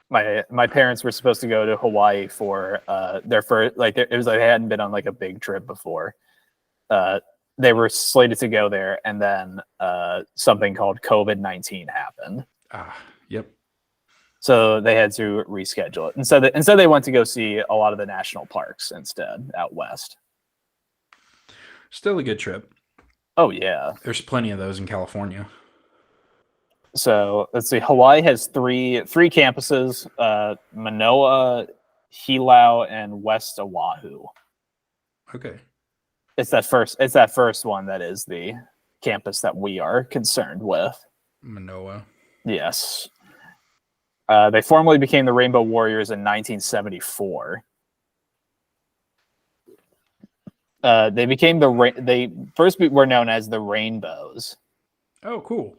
My parents were supposed to go to Hawaii for their first, like it was like they hadn't been on like a big trip before. They were slated to go there, and then something called COVID-19 happened. Yep. So they had to reschedule it. Instead they went to go see a lot of the national parks instead out west. Still a good trip. Oh yeah. There's plenty of those in California. So let's see. Hawaii has three campuses: Manoa, Hilo, and West Oahu. Okay. It's that first one that is the campus that we are concerned with. Manoa. Yes. They formally became the Rainbow Warriors in 1974. They first were known as the Rainbows. Oh, cool.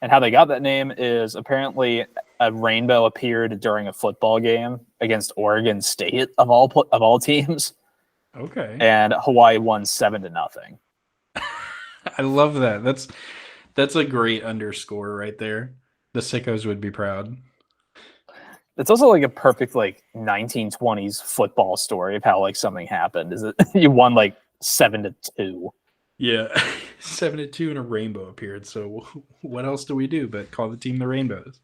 And how they got that name is apparently a rainbow appeared during a football game against Oregon State of all teams. Okay. And Hawaii won 7-0. I love that. That's a great underscore right there. The sickos would be proud. It's also like a perfect like 1920s football story of how like something happened. Is it you won like 7-2? Yeah, 7-2 and a rainbow appeared. So what else do we do but call the team the Rainbows?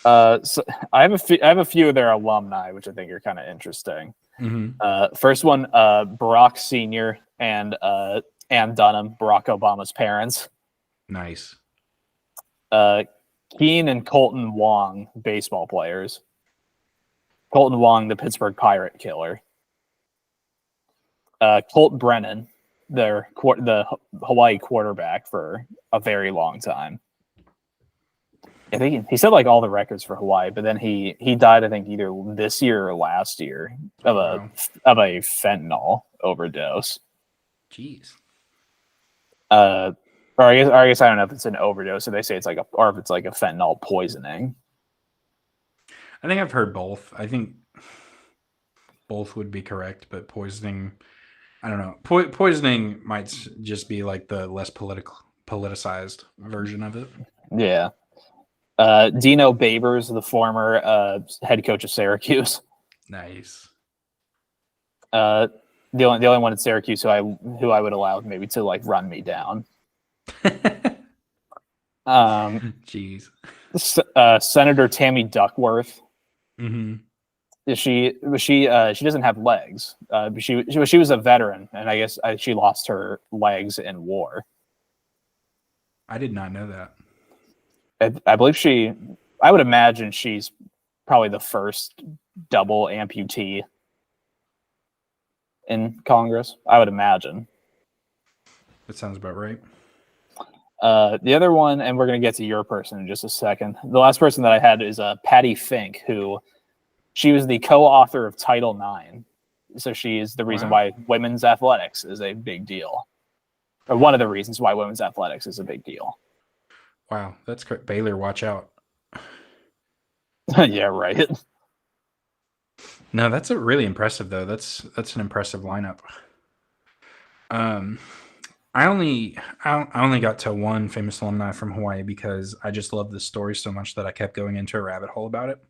So I have a few of their alumni, which I think are kind of interesting. Mm-hmm. First one, Barack Sr. and Ann Dunham, Barack Obama's parents. Nice. Keen and Colton Wong, baseball players. Colton Wong, the Pittsburgh Pirate killer. Colt Brennan, the Hawaii quarterback for a very long time. I think he set like all the records for Hawaii, but then he died, I think, either this year or last year of a fentanyl overdose. Jeez. Or I guess I don't know if it's an overdose, or they say it's like or if it's like a fentanyl poisoning. I think I've heard both. I think both would be correct, but poisoning, I don't know. Poisoning might just be like the less politicized version of it. Yeah. Dino Babers, the former head coach of Syracuse. Nice. The only one at Syracuse who I would allow maybe to like run me down. Jeez. Senator Tammy Duckworth. Mm-hmm. She doesn't have legs. She was a veteran, and I guess she lost her legs in war. I did not know that. I believe I would imagine she's probably the first double amputee in Congress. I would imagine. That sounds about right. The other one, and we're going to get to your person in just a second. The last person that I had is Patty Fink, she was the co-author of Title IX. So she is the reason why women's athletics is a big deal. Or one of the reasons why women's athletics is a big deal. Wow, that's great. Baylor, watch out. Yeah, right. No, that's a really impressive though. That's an impressive lineup. I only got to one famous alumni from Hawaii because I just love this story so much that I kept going into a rabbit hole about it.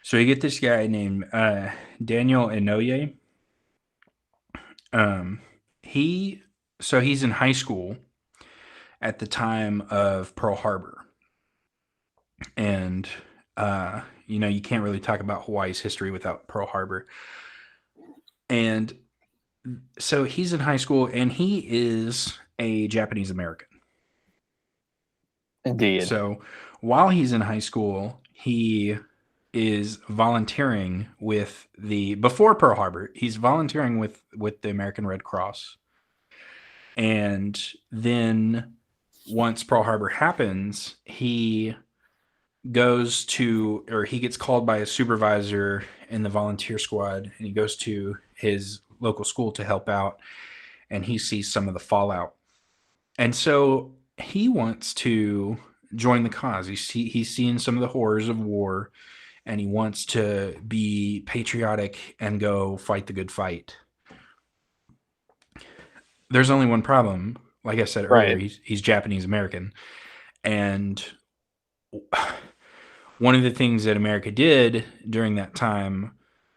So you get this guy named Daniel Inouye. He's in high school at the time of Pearl Harbor. And, you can't really talk about Hawaii's history without Pearl Harbor. And so he's in high school, and he is a Japanese American. Indeed. So while he's in high school, he is volunteering with before Pearl Harbor, he's volunteering with the American Red Cross. And then once Pearl Harbor happens, he gets called by a supervisor in the volunteer squad, and he goes to his local school to help out, and he sees some of the fallout. And so he wants to join the cause. He's seen some of the horrors of war, and he wants to be patriotic and go fight the good fight. There's only one problem. Like I said earlier, Right. he's Japanese American. And one of the things that America did during that time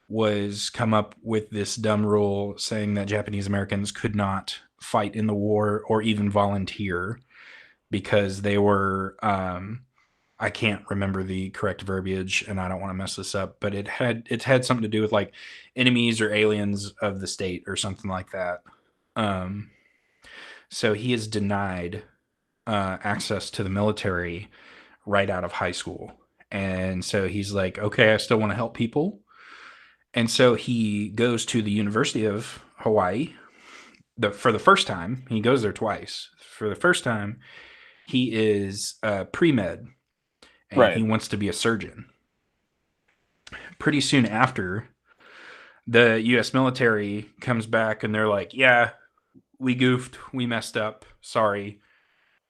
was come up with this dumb rule saying that Japanese Americans could not fight in the war or even volunteer because they were I can't remember the correct verbiage, and I don't want to mess this up, but it had something to do with like enemies or aliens of the state or something like that. So he is denied access to the military right out of high school. And so he's like, okay, I still want to help people. And so he goes to the University of Hawaii for the first time. He goes there twice. For the first time, he is pre-med, and he Right. wants to be a surgeon. Pretty soon after, the U.S. military comes back, and they're like, yeah, we goofed. We messed up. Sorry.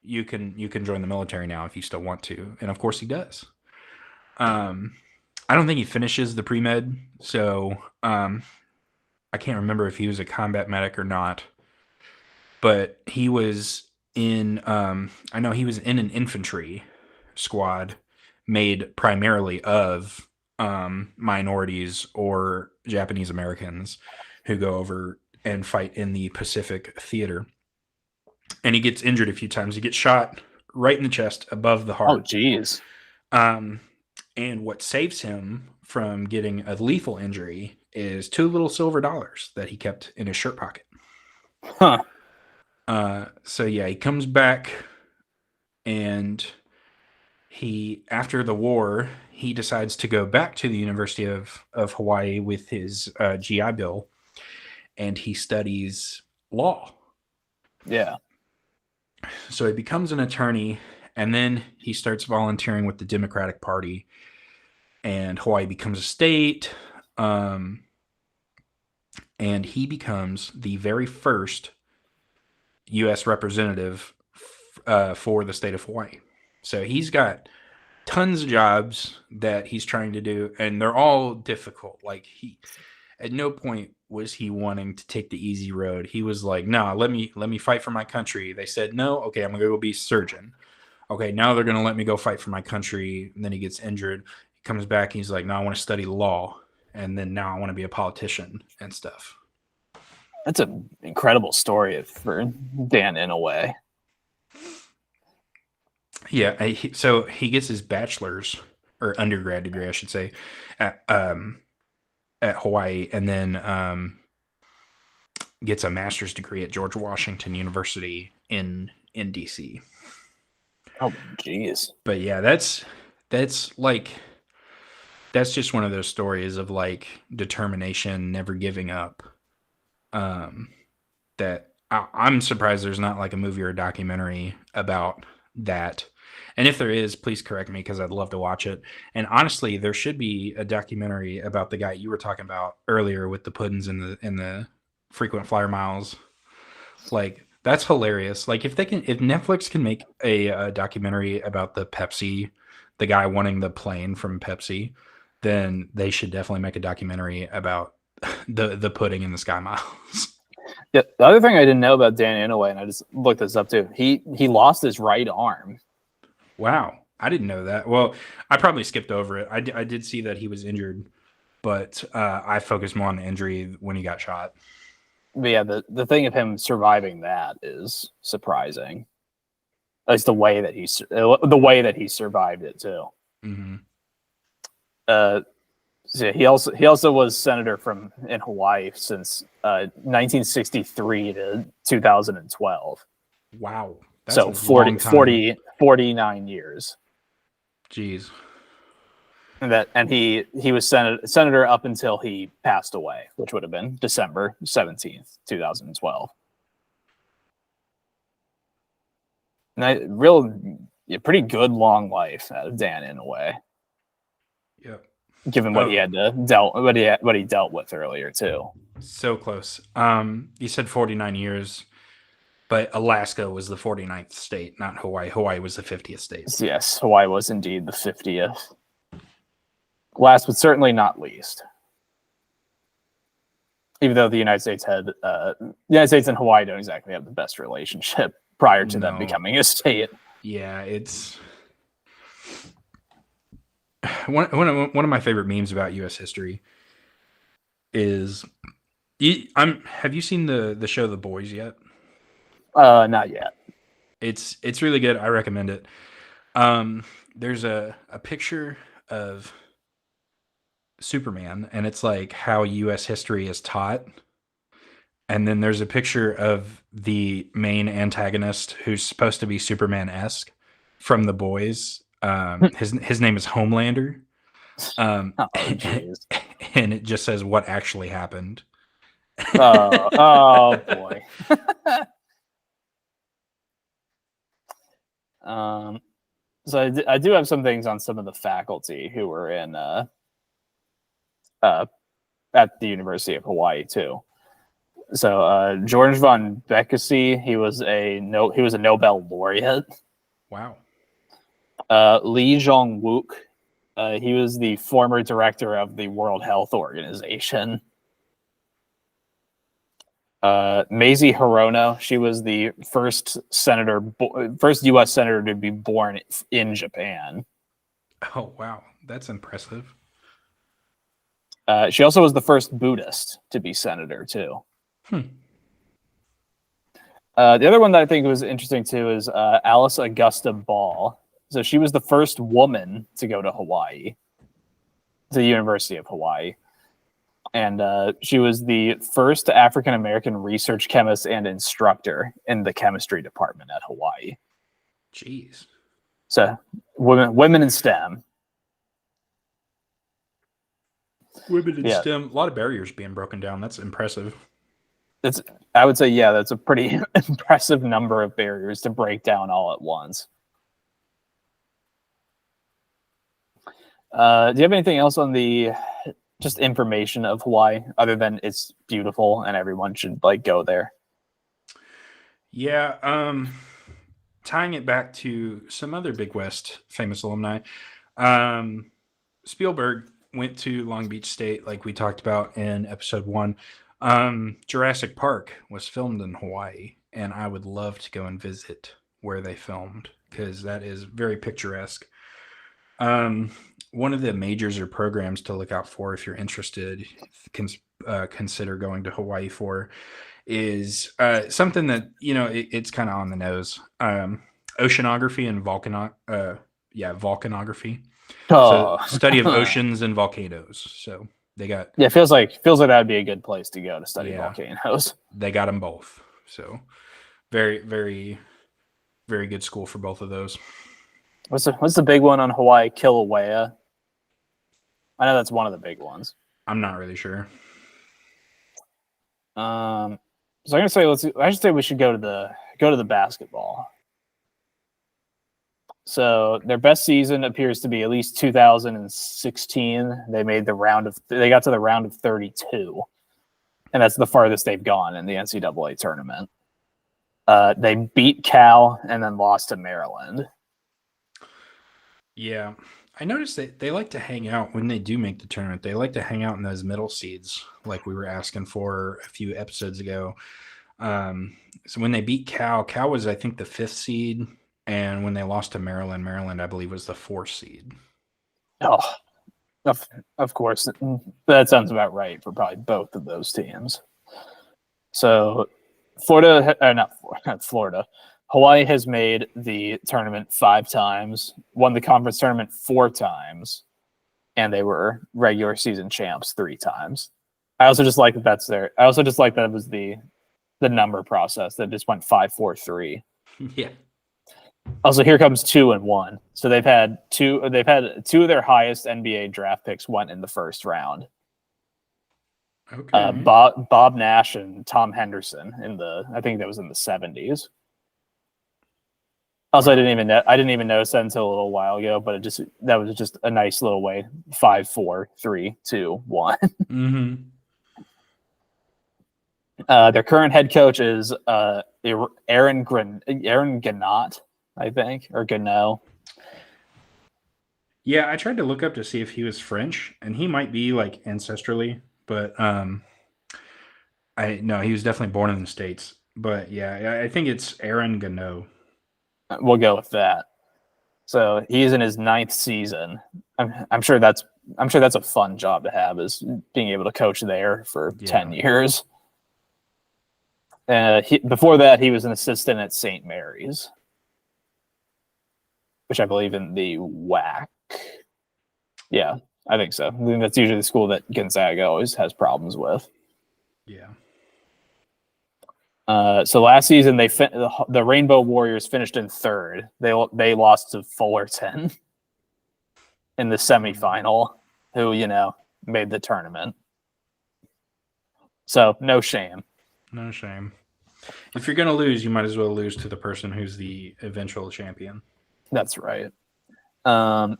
You can join the military now if you still want to. And of course he does. I don't think he finishes the pre-med, so I can't remember if he was a combat medic or not. But he was in I know he was in an infantry squad made primarily of minorities or Japanese Americans who go over and fight in the Pacific theater. And he gets injured a few times. He gets shot right in the chest above the heart. Oh, geez. And what saves him from getting a lethal injury is $2 little silver dollars that he kept in his shirt pocket. Huh. So yeah, he comes back, and after the war, he decides to go back to the University of Hawaii with his GI Bill, and he studies law. Yeah. So he becomes an attorney, and then he starts volunteering with the Democratic Party, and Hawaii becomes a state. And he becomes the very first U.S. representative for the state of Hawaii. So he's got tons of jobs that he's trying to do, and they're all difficult. Like, at no point was he wanting to take the easy road. He was like, no, let me fight for my country. They said, no, okay, I'm gonna go be a surgeon. Okay, now they're gonna let me go fight for my country. And then he gets injured. He comes back, and he's like, no, I want to study law. And then now I want to be a politician and stuff. That's an incredible story for Dan in a way. Yeah, so he gets his bachelor's or undergrad degree, I should say, at Hawaii, and then gets a master's degree at George Washington University in DC. Oh, geez. But yeah, that's just one of those stories of like determination, never giving up. That I'm surprised there's not like a movie or a documentary about that. And if there is, please correct me, because I'd love to watch it. And honestly, there should be a documentary about the guy you were talking about earlier with the puddings and the frequent flyer miles. Like, that's hilarious. Like, if Netflix can make a documentary about the guy wanting the plane from Pepsi, then they should definitely make a documentary about the pudding and the Sky Miles. Yeah, the other thing I didn't know about Dan Inouye, and I just looked this up too, he lost his right arm. Wow, I didn't know that. Well, I probably skipped over it. I did see that he was injured, but I focused more on the injury when he got shot. But yeah, the thing of him surviving that is surprising. It's the way that he survived it too. Mm-hmm. So he also was senator in Hawaii since 1963 to 2012. Wow. So 49 years. Jeez. And he was senator up until he passed away, which would have been December 17th, 2012. And a pretty good long life out of Dan in a way. Yep. Given what he had to what he dealt with earlier too. So close. You said 49 years, but Alaska was the 49th state, not Hawaii. Hawaii was the 50th state. Yes, Hawaii was indeed the 50th. Last but certainly not least. Even though the United States and Hawaii don't exactly have the best relationship prior to them becoming a state. Yeah, it's one of my favorite memes about U.S. history is have you seen the show The Boys yet? Not yet. It's really good. I recommend it. There's a picture of Superman, and it's like how U.S. history is taught. And then there's a picture of the main antagonist who's supposed to be Superman-esque from The Boys. His name is Homelander. And it just says what actually happened. Oh boy. So I do have some things on some of the faculty who were in at the University of Hawaii too. So George von Beckersey, he was a Nobel laureate. Wow. Lee Jong-wook, he was the former director of the World Health Organization. Mazie Hirono, she was the first U.S. senator to be born in Japan. Oh, wow. That's impressive. She also was the first Buddhist to be senator, too. The other one that I think was interesting, too, is Alice Augusta Ball. So she was the first woman to go to Hawaii, to the University of Hawaii. And she was the first African-American research chemist and instructor in the chemistry department at Hawaii. Jeez. So women in STEM. Women in STEM, a lot of barriers being broken down. That's impressive. I would say, yeah, that's a pretty impressive number of barriers to break down all at once. Do you have anything else on the just information of Hawaii other than it's beautiful and everyone should go there? Yeah. Tying it back to some other Big West famous alumni, Spielberg went to Long Beach State, like we talked about in episode 1. Jurassic Park was filmed in Hawaii, and I would love to go and visit where they filmed because that is very picturesque. One of the majors or programs to look out for if you're interested, consider going to Hawaii for, is something that, it's kind of on the nose. Oceanography and volcanography. So study of oceans and volcanoes. So they got feels like that'd be a good place to go to study volcanoes. They got them both. So very, very, very good school for both of those. What's the big one on Hawaii? Kilauea. I know that's one of the big ones. I'm not really sure. So I'm gonna say I should say we should go to the basketball. So their best season appears to be at least 2016. They got to the round of 32, and that's the farthest they've gone in the NCAA tournament. They beat Cal and then lost to Maryland. Yeah, I noticed that they like to hang out when they do make the tournament. They like to hang out in those middle seeds, like we were asking for a few episodes ago. So when they beat Cal was, I think, the 5th seed. And when they lost to Maryland, I believe, was the 4th seed. Oh, of course. That sounds about right for probably both of those teams. So not Florida. Hawaii has made the tournament 5 times, won the conference tournament 4 times, and they were regular season champs 3 times. I also just like that it was the number process that just went 5-4-3. Yeah. Also, here comes 2-1. So they've had two of their highest NBA draft picks went in the first round. Okay. Bob Nash and Tom Henderson I think that was in the 70s. Also, Wow. I didn't even notice that until a little while ago, but that was just a nice little way. 5, 4, 3, 2, 1. Mm-hmm. Their current head coach is Aaron Gannott, I think, or Gannot. Yeah, I tried to look up to see if he was French, and he might be like ancestrally, but I no, he was definitely born in the States. But yeah, I think it's Aaron Gano. We'll go with that. So he's in his 9th season. I'm sure that's a fun job to have, is being able to coach there for 10 years. Before that, he was an assistant at St. Mary's, which I believe in the WAC. Yeah, I think so. I think that's usually the school that Gonzaga always has problems with. Yeah. So last season, the Rainbow Warriors finished in 3rd. They lost to Fullerton in the semifinal, who made the tournament. So no shame. No shame. If you're gonna lose, you might as well lose to the person who's the eventual champion. That's right. So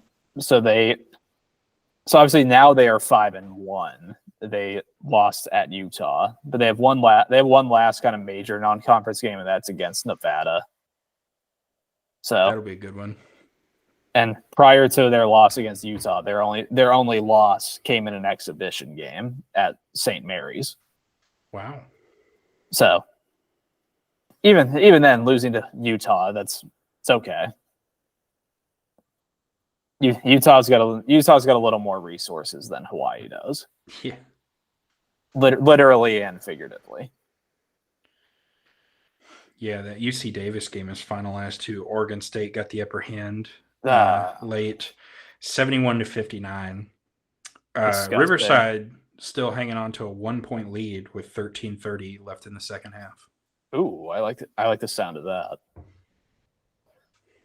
obviously now they are 5-1. They lost at Utah, but they have one last kind of major non-conference game, and that's against Nevada. So that'll be a good one. And prior to their loss against Utah, their only loss came in an exhibition game at St. Mary's. Wow. So even then, losing to Utah, it's okay. Utah's got a little more resources than Hawaii does. Yeah. Literally and figuratively. Yeah, that UC Davis game is finalized too. Oregon State got the upper hand late, 71-59. Riverside still hanging on to a 1-point lead with 13:30 left in the second half. Ooh, I like the sound of that.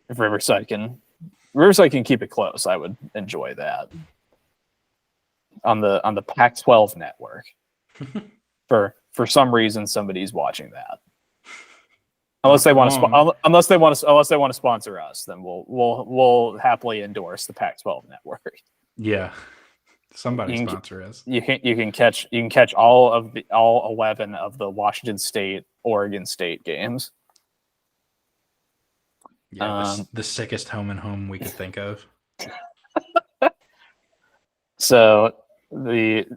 If Riverside can keep it close, I would enjoy that. On the Pac-12 network. For some reason, somebody's watching that. Unless they want to sponsor us, then we'll happily endorse the Pac-12 network. Yeah, somebody sponsor us. You can catch all 11 of the Washington State, Oregon State games. Yeah, the sickest home and home we could think of. So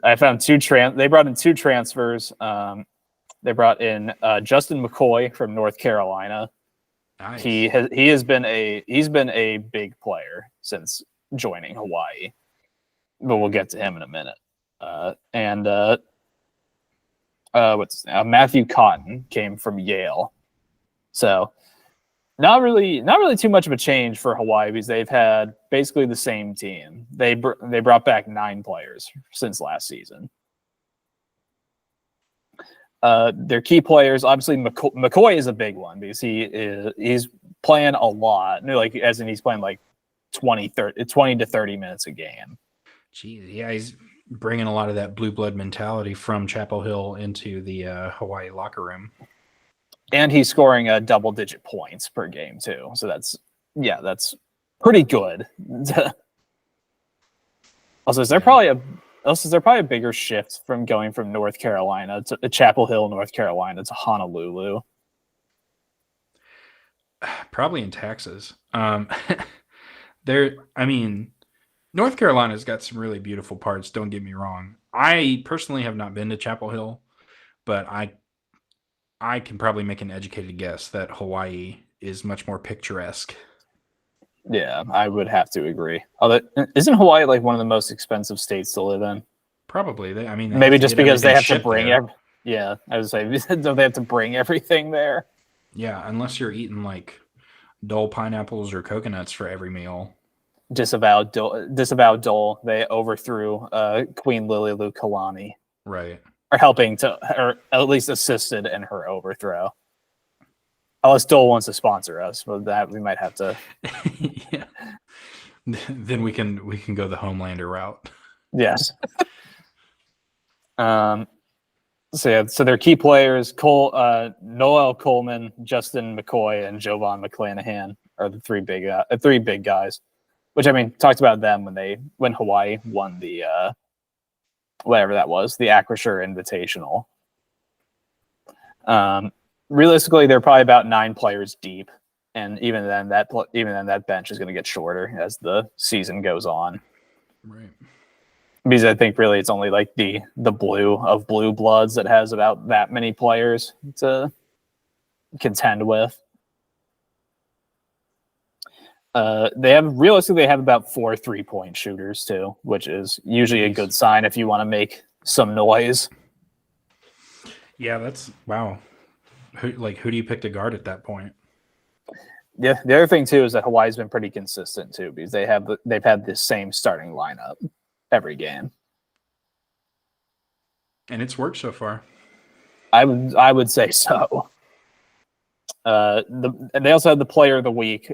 I found they brought in 2 transfers. They brought in Justin McCoy from North Carolina. Nice. He's been a big player since joining Hawaii, but we'll get to him in a minute. Matthew Cotton came from Yale. So not really too much of a change for Hawaii, because they've had basically the same team. They brought back 9 players since last season. Their key players, obviously McCoy is a big one, because he's playing a lot. Like, as in he's playing like 20 to 30 minutes a game. Jeez, yeah, he's bringing a lot of that blue blood mentality from Chapel Hill into the Hawaii locker room. And he's scoring double-digit points per game too. So that's pretty good. Also, is there probably a bigger shift from going from North Carolina to Chapel Hill, North Carolina, to Honolulu? Probably in taxes. North Carolina's got some really beautiful parts. Don't get me wrong. I personally have not been to Chapel Hill, but I can probably make an educated guess that Hawaii is much more picturesque. Yeah, I would have to agree. Although, isn't Hawaii like one of the most expensive states to live in? Probably. Maybe just because they have to bring yeah, I would say, don't they have to bring everything there? Yeah, unless you're eating like Dole pineapples or coconuts for every meal. Disavow Dole. They overthrew Queen Liliuokalani. Right. Or at least assisted in her overthrow. Unless Dole wants to sponsor us, but that we might have to. Yeah. Then we can go the Homelander route. Yes. So their key players: Noel Coleman, Justin McCoy, and Jovan McClanahan are the three big guys. Which, I mean, talked about them when Hawaii won the whatever that was, the Acrisure Invitational. Realistically, they're probably about 9 players deep, and even then, that bench is going to get shorter as the season goes on. Right. Because I think really it's only like the blue bloods that has about that many players to contend with. They have about 4 3-point shooters too, which is usually a good sign if you want to make some noise. Yeah, that's wow. Who do you pick to guard at that point? Yeah, the other thing too is that Hawaii's been pretty consistent too, because they've had the same starting lineup every game, and it's worked so far. I would say so. And they also had the player of the week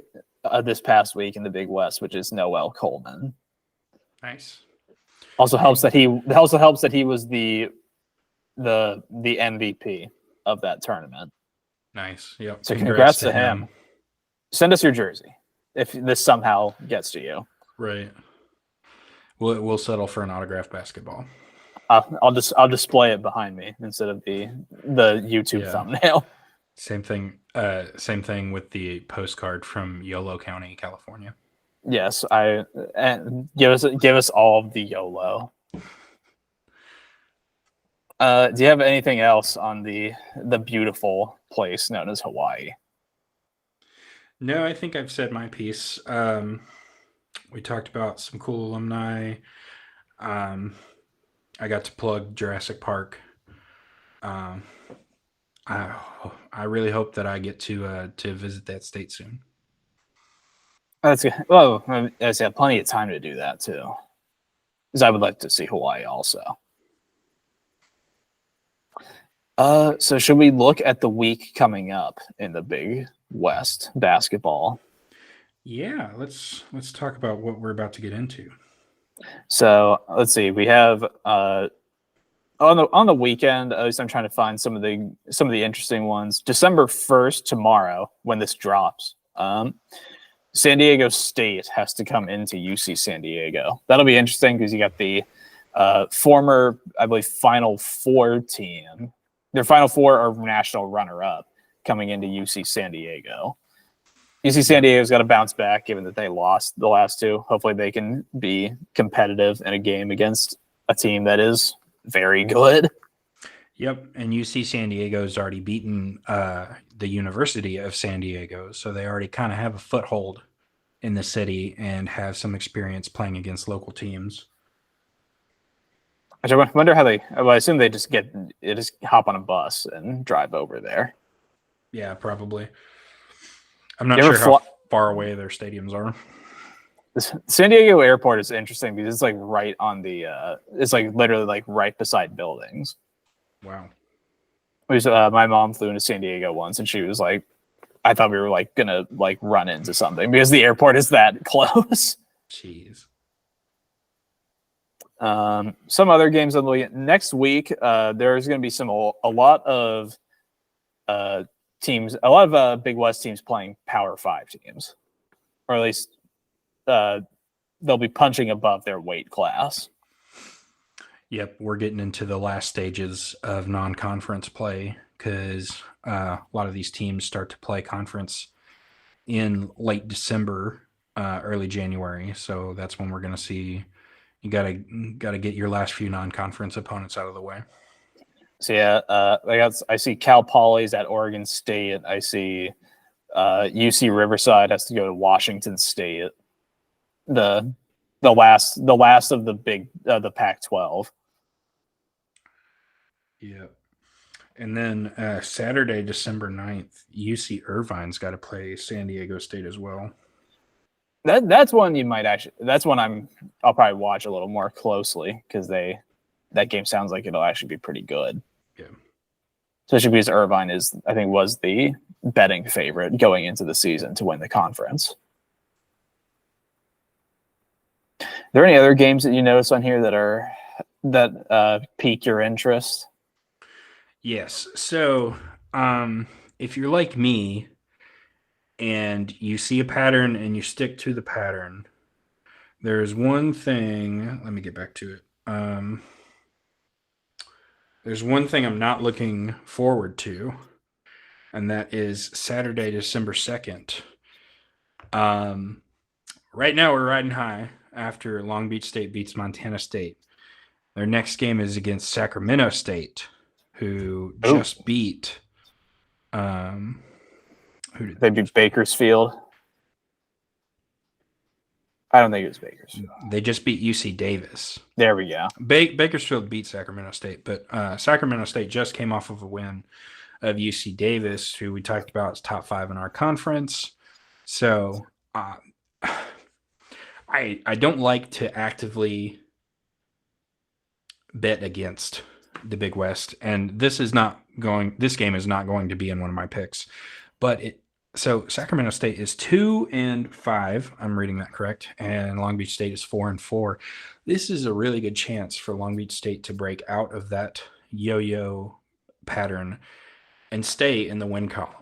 this past week in the Big West, which is Noel Coleman. Nice. Also helps that he was the MVP of that tournament. Nice. Yeah. So congrats to him. Send us your jersey if this somehow gets to you. Right. We'll settle for an autographed basketball. I'll display it behind me instead of the YouTube thumbnail. Same thing with the postcard from Yolo County, California. Yes, and give us all of the YOLO. Do you have anything else on the beautiful place known as Hawaii? No, I think I've said my piece. We talked about some cool alumni. I got to plug Jurassic Park. I really hope that I get to visit that state soon. That's good. Well, I have plenty of time to do that too, because I would like to see Hawaii also. So should we look at the week coming up in the Big West basketball? Yeah, let's talk about what we're about to get into. So let's see. We have on the weekend. At least I'm trying to find some of the interesting ones. December 1st, tomorrow, when this drops, San Diego State has to come into UC San Diego. That'll be interesting because you got the former, I believe, Final Four team. Their Final Four are national runner-up coming into UC San Diego. UC San Diego's got to bounce back, given that they lost the last 2. Hopefully, they can be competitive in a game against a team that is very good. Yep, and UC San Diego's already beaten the University of San Diego, so they already kind of have a foothold in the city and have some experience playing against local teams. I wonder how I assume they just hop on a bus and drive over there. Yeah, probably. I'm not sure how far away their stadiums are. San Diego Airport is interesting because it's like right on it's like literally like right beside buildings. Wow. My mom flew into San Diego once, and she was like, I thought we were like gonna like run into something because the airport is that close. Jeez. Some other games on the week. Next week, there's going to be a lot of teams, a lot of Big West teams playing Power 5 teams, or at least they'll be punching above their weight class. Yep, we're getting into the last stages of non-conference play because a lot of these teams start to play conference in late December, early January. So that's when we're going to see. You gotta get your last few non-conference opponents out of the way. So yeah, I see Cal Poly's at Oregon State. I see UC Riverside has to go to Washington State. The last of the big the Pac-12. Yeah, and then Saturday, December 9th, UC Irvine's got to play San Diego State as well. That's one you might actually. That's one I'll probably watch a little more closely because that game sounds like it'll actually be pretty good. Yeah, especially because Irvine was the betting favorite going into the season to win the conference. Are there any other games that you notice on here that pique your interest? Yes. So, if you're like me and you see a pattern and you stick to the pattern, there's one thing. Let me get back to it. There's one thing I'm not looking forward to, and that is Saturday, December 2nd. Right now, we're riding high after Long Beach State beats Montana State. Their next game is against Sacramento State, who just beat. Who did They beat Bakersfield. I don't think it was Bakersfield. They just beat UC Davis. There we go. Bakersfield beat Sacramento State, but Sacramento State just came off of a win of UC Davis, who we talked about is top 5 in our conference. So I don't like to actively bet against the Big West, and this game is not going to be in one of my picks. But so Sacramento State is 2-5. I'm reading that correct, and Long Beach State is 4-4. This is a really good chance for Long Beach State to break out of that yo-yo pattern and stay in the win column.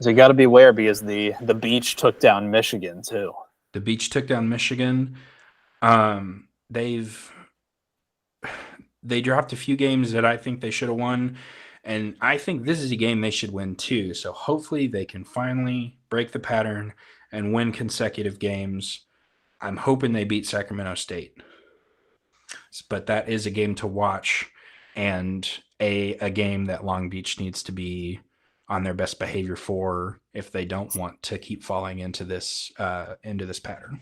So you got to beware because the Beach took down Michigan too. The Beach took down Michigan. They dropped a few games that I think they should have won, and I think this is a game they should win too. So hopefully they can finally break the pattern and win consecutive games. I'm hoping they beat Sacramento State. But that is a game to watch, and a game that Long Beach needs to be on their best behavior for if they don't want to keep falling into this pattern.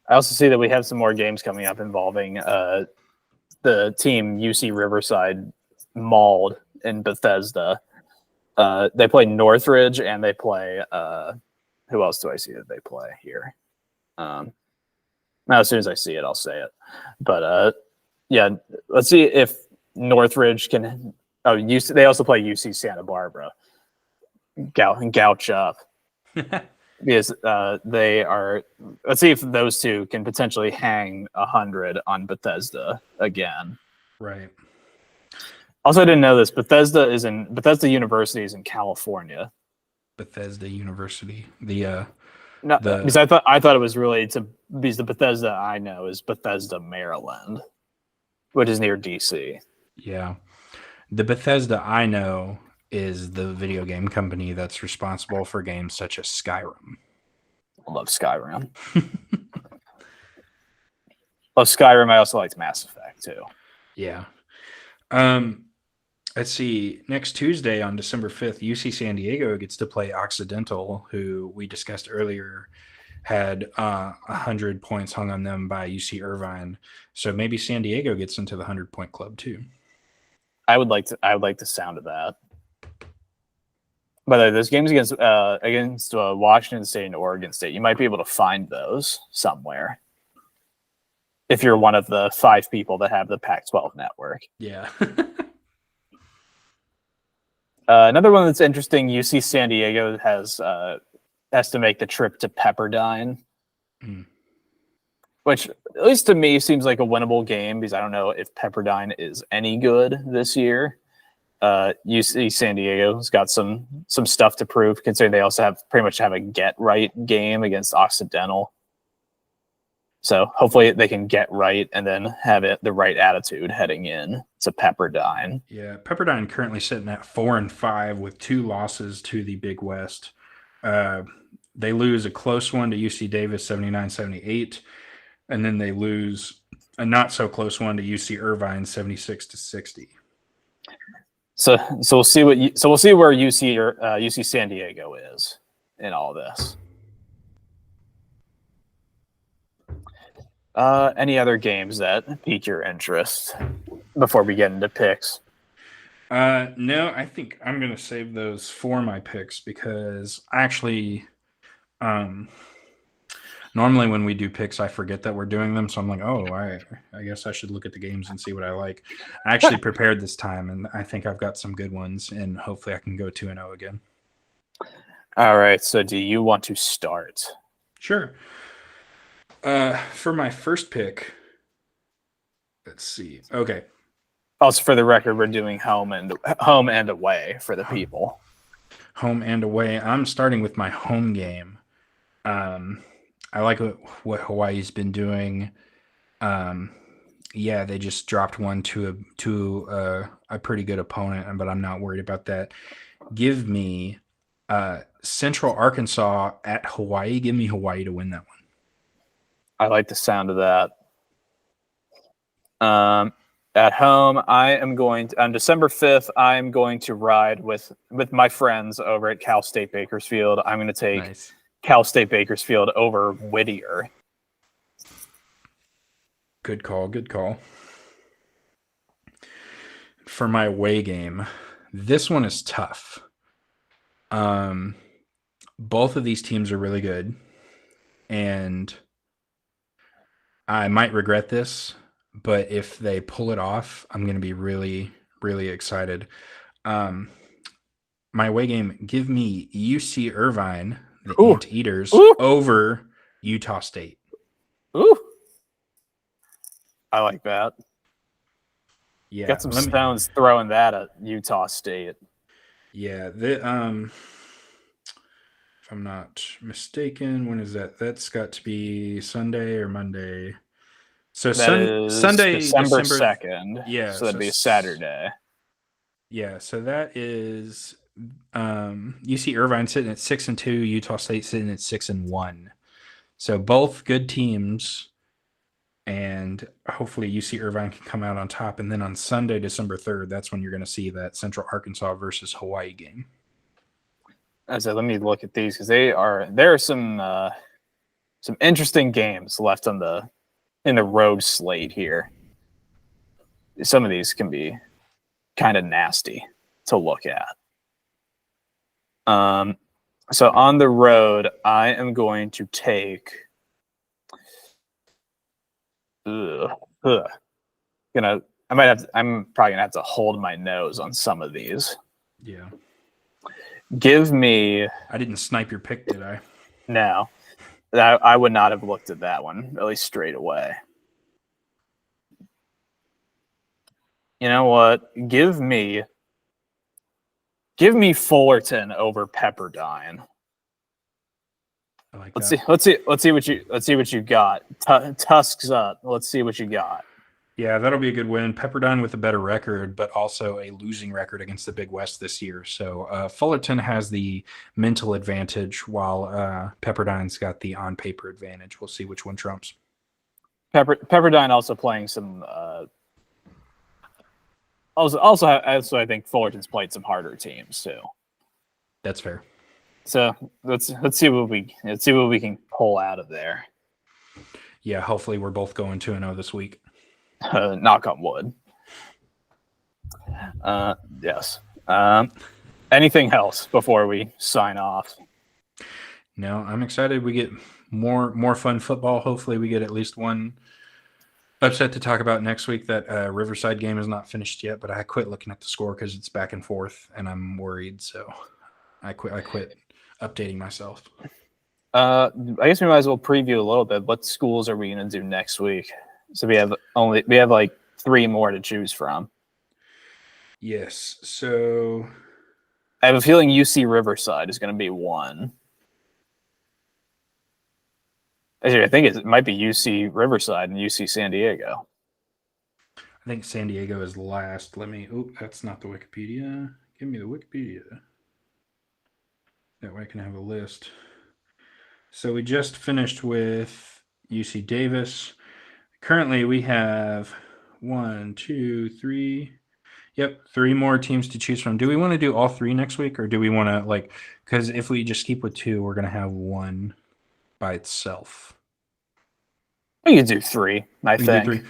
I also see that we have some more games coming up involving the team UC Riverside mauled in Bethesda. They play Northridge and they play who else do I see that they play here? Now as soon as I see it, I'll say it. But yeah, let's see if Northridge can. Oh, they also play UC Santa Barbara. Gouch up. Because they are. Let's see if those two can potentially hang 100 on Bethesda again. Right. Also, I didn't know this. Bethesda University is in California. Bethesda University. Because I thought it was related to because the Bethesda I know is Bethesda, Maryland, which is near DC. Yeah. The Bethesda I know is the video game company that's responsible for games such as Skyrim. I love Skyrim. Love Skyrim. I also liked Mass Effect too. Yeah. Let's see. Next Tuesday on December 5th, UC San Diego gets to play Occidental, who we discussed earlier had 100 points hung on them by UC Irvine. So maybe San Diego gets into the 100-point club too. I would like the sound of that. By the way, those games against Washington State and Oregon State, you might be able to find those somewhere if you're one of the 5 people that have the Pac-12 network. Yeah. Another one that's interesting, UC San Diego has to make the trip to Pepperdine, which at least to me seems like a winnable game because I don't know if Pepperdine is any good this year. UC San Diego's got some stuff to prove, considering they also pretty much have a get right game against Occidental. So hopefully they can get right and then have the right attitude heading in to Pepperdine. Yeah, Pepperdine currently sitting at 4-5 with 2 losses to the Big West. They lose a close one to UC Davis, 79-78, and then they lose a not so close one to UC Irvine, 76-60. So we'll see where UC San Diego is in all this. Any other games that pique your interest before we get into picks? No, I think I'm going to save those for my picks because actually, Normally when we do picks, I forget that we're doing them, so I'm like, oh, I guess I should look at the games and see what I like. I actually prepared this time, and I think I've got some good ones, and hopefully I can go 2-0 again. All right. So, do you want to start? Sure. For my first pick, let's see. Okay. Also, for the record, we're doing home and away for the people. Home and away. I'm starting with my home game. I like what Hawaii's been doing. Yeah, they just dropped one to a pretty good opponent, but I'm not worried about that. Give me Central Arkansas at Hawaii. Give me Hawaii to win that one. I like the sound of that. At home, I am going to, on December 5th, I am going to ride with my friends over at Cal State Bakersfield. I'm going to take Cal State Bakersfield over Whittier. Good call. Good call. For my away game, this one is tough. Both of these teams are really good, and I might regret this, but if they pull it off, I'm going to be really, really excited. My away game, give me UC Irvine, the Anteaters, over Utah State. Ooh. I like that. Yeah. Got some stones throwing that at Utah State. Yeah. If I'm not mistaken, when is that? That's got to be Sunday or Monday. So Sunday, December 2nd. Yeah. So that'd be a Saturday. Yeah. So that is UC Irvine sitting at 6-2, Utah State sitting at 6-1. So both good teams, and hopefully UC Irvine can come out on top. And then on Sunday, December 3rd, that's when you're going to see that Central Arkansas versus Hawaii game. So let me look at these because there are some interesting games left in the road slate here. Some of these can be kind of nasty to look at. So on the road, I am going to take. I'm probably gonna have to hold my nose on some of these. Yeah. Give me. I didn't snipe your pick, did I? No, I would not have looked at that one really straight away. You know what? Give me Fullerton over Pepperdine. I like let's that. see what you got. Tusks up. Let's see what you got. Yeah, that'll be a good win. Pepperdine with a better record, but also a losing record against the Big West this year. So Fullerton has the mental advantage, while Pepperdine's got the on-paper advantage. We'll see which one trumps. Pepperdine also playing some. Also, I think Fullerton's played some harder teams too. That's fair. So let's see what we can pull out of there. Yeah, hopefully we're both going 2-0 this week. Knock on wood. Yes. Anything else before we sign off? No, I'm excited. We get more fun football. Hopefully we get at least one upset to talk about next week. That Riverside game is not finished yet, but I quit looking at the score because it's back and forth, and I'm worried. So I quit updating myself. I guess we might as well preview a little bit. What schools are we going to do next week? So we have like 3 more to choose from. Yes. So I have a feeling UC Riverside is going to be one. Actually, I think it might be UC Riverside and UC San Diego. I think San Diego is last. That's not the Wikipedia. Give me the Wikipedia. That way I can have a list. So we just finished with UC Davis. Currently, we have 1, 2, 3. Yep, 3 more teams to choose from. Do we want to do all 3 next week, or do we want to because if we just keep with 2, we're going to have 1 by itself. We could do 3, I think. Do 3.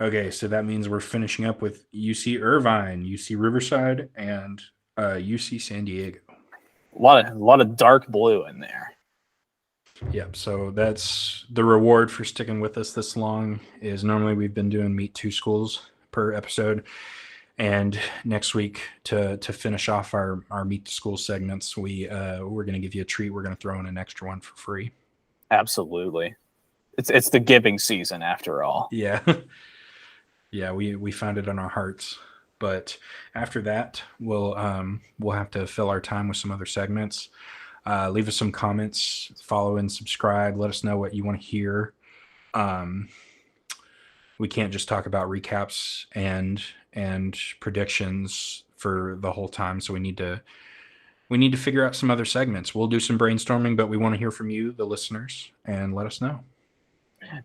Okay, so that means we're finishing up with UC Irvine, UC Riverside, and UC San Diego. A lot of dark blue in there. Yep. So that's the reward for sticking with us this long. Is normally we've been doing meet 2 schools per episode, and next week to finish off our meet the school segments, we're going to give you a treat. We're going to throw in an extra one for free. Absolutely. It's the giving season after all. Yeah. Yeah, we found it in our hearts. But after that, we'll have to fill our time with some other segments. Leave us some comments, follow and subscribe. Let us know what you want to hear. We can't just talk about recaps and predictions for the whole time. So we need to figure out some other segments. We'll do some brainstorming, but we want to hear from you, the listeners, and let us know.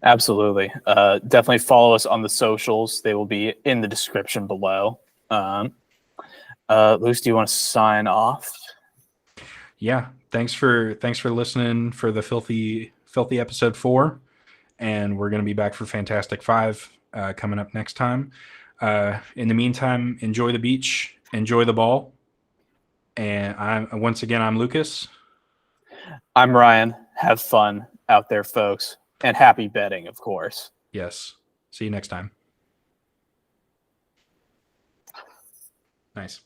Absolutely. Definitely follow us on the socials. They will be in the description below. Luce, do you want to sign off? Yeah. Thanks for listening for the filthy episode 4. And we're going to be back for Fantastic 5 coming up next time. In the meantime, enjoy the beach, enjoy the ball. And I'm Lucas. I'm Ryan. Have fun out there, folks. And happy betting, of course. Yes. See you next time. Nice.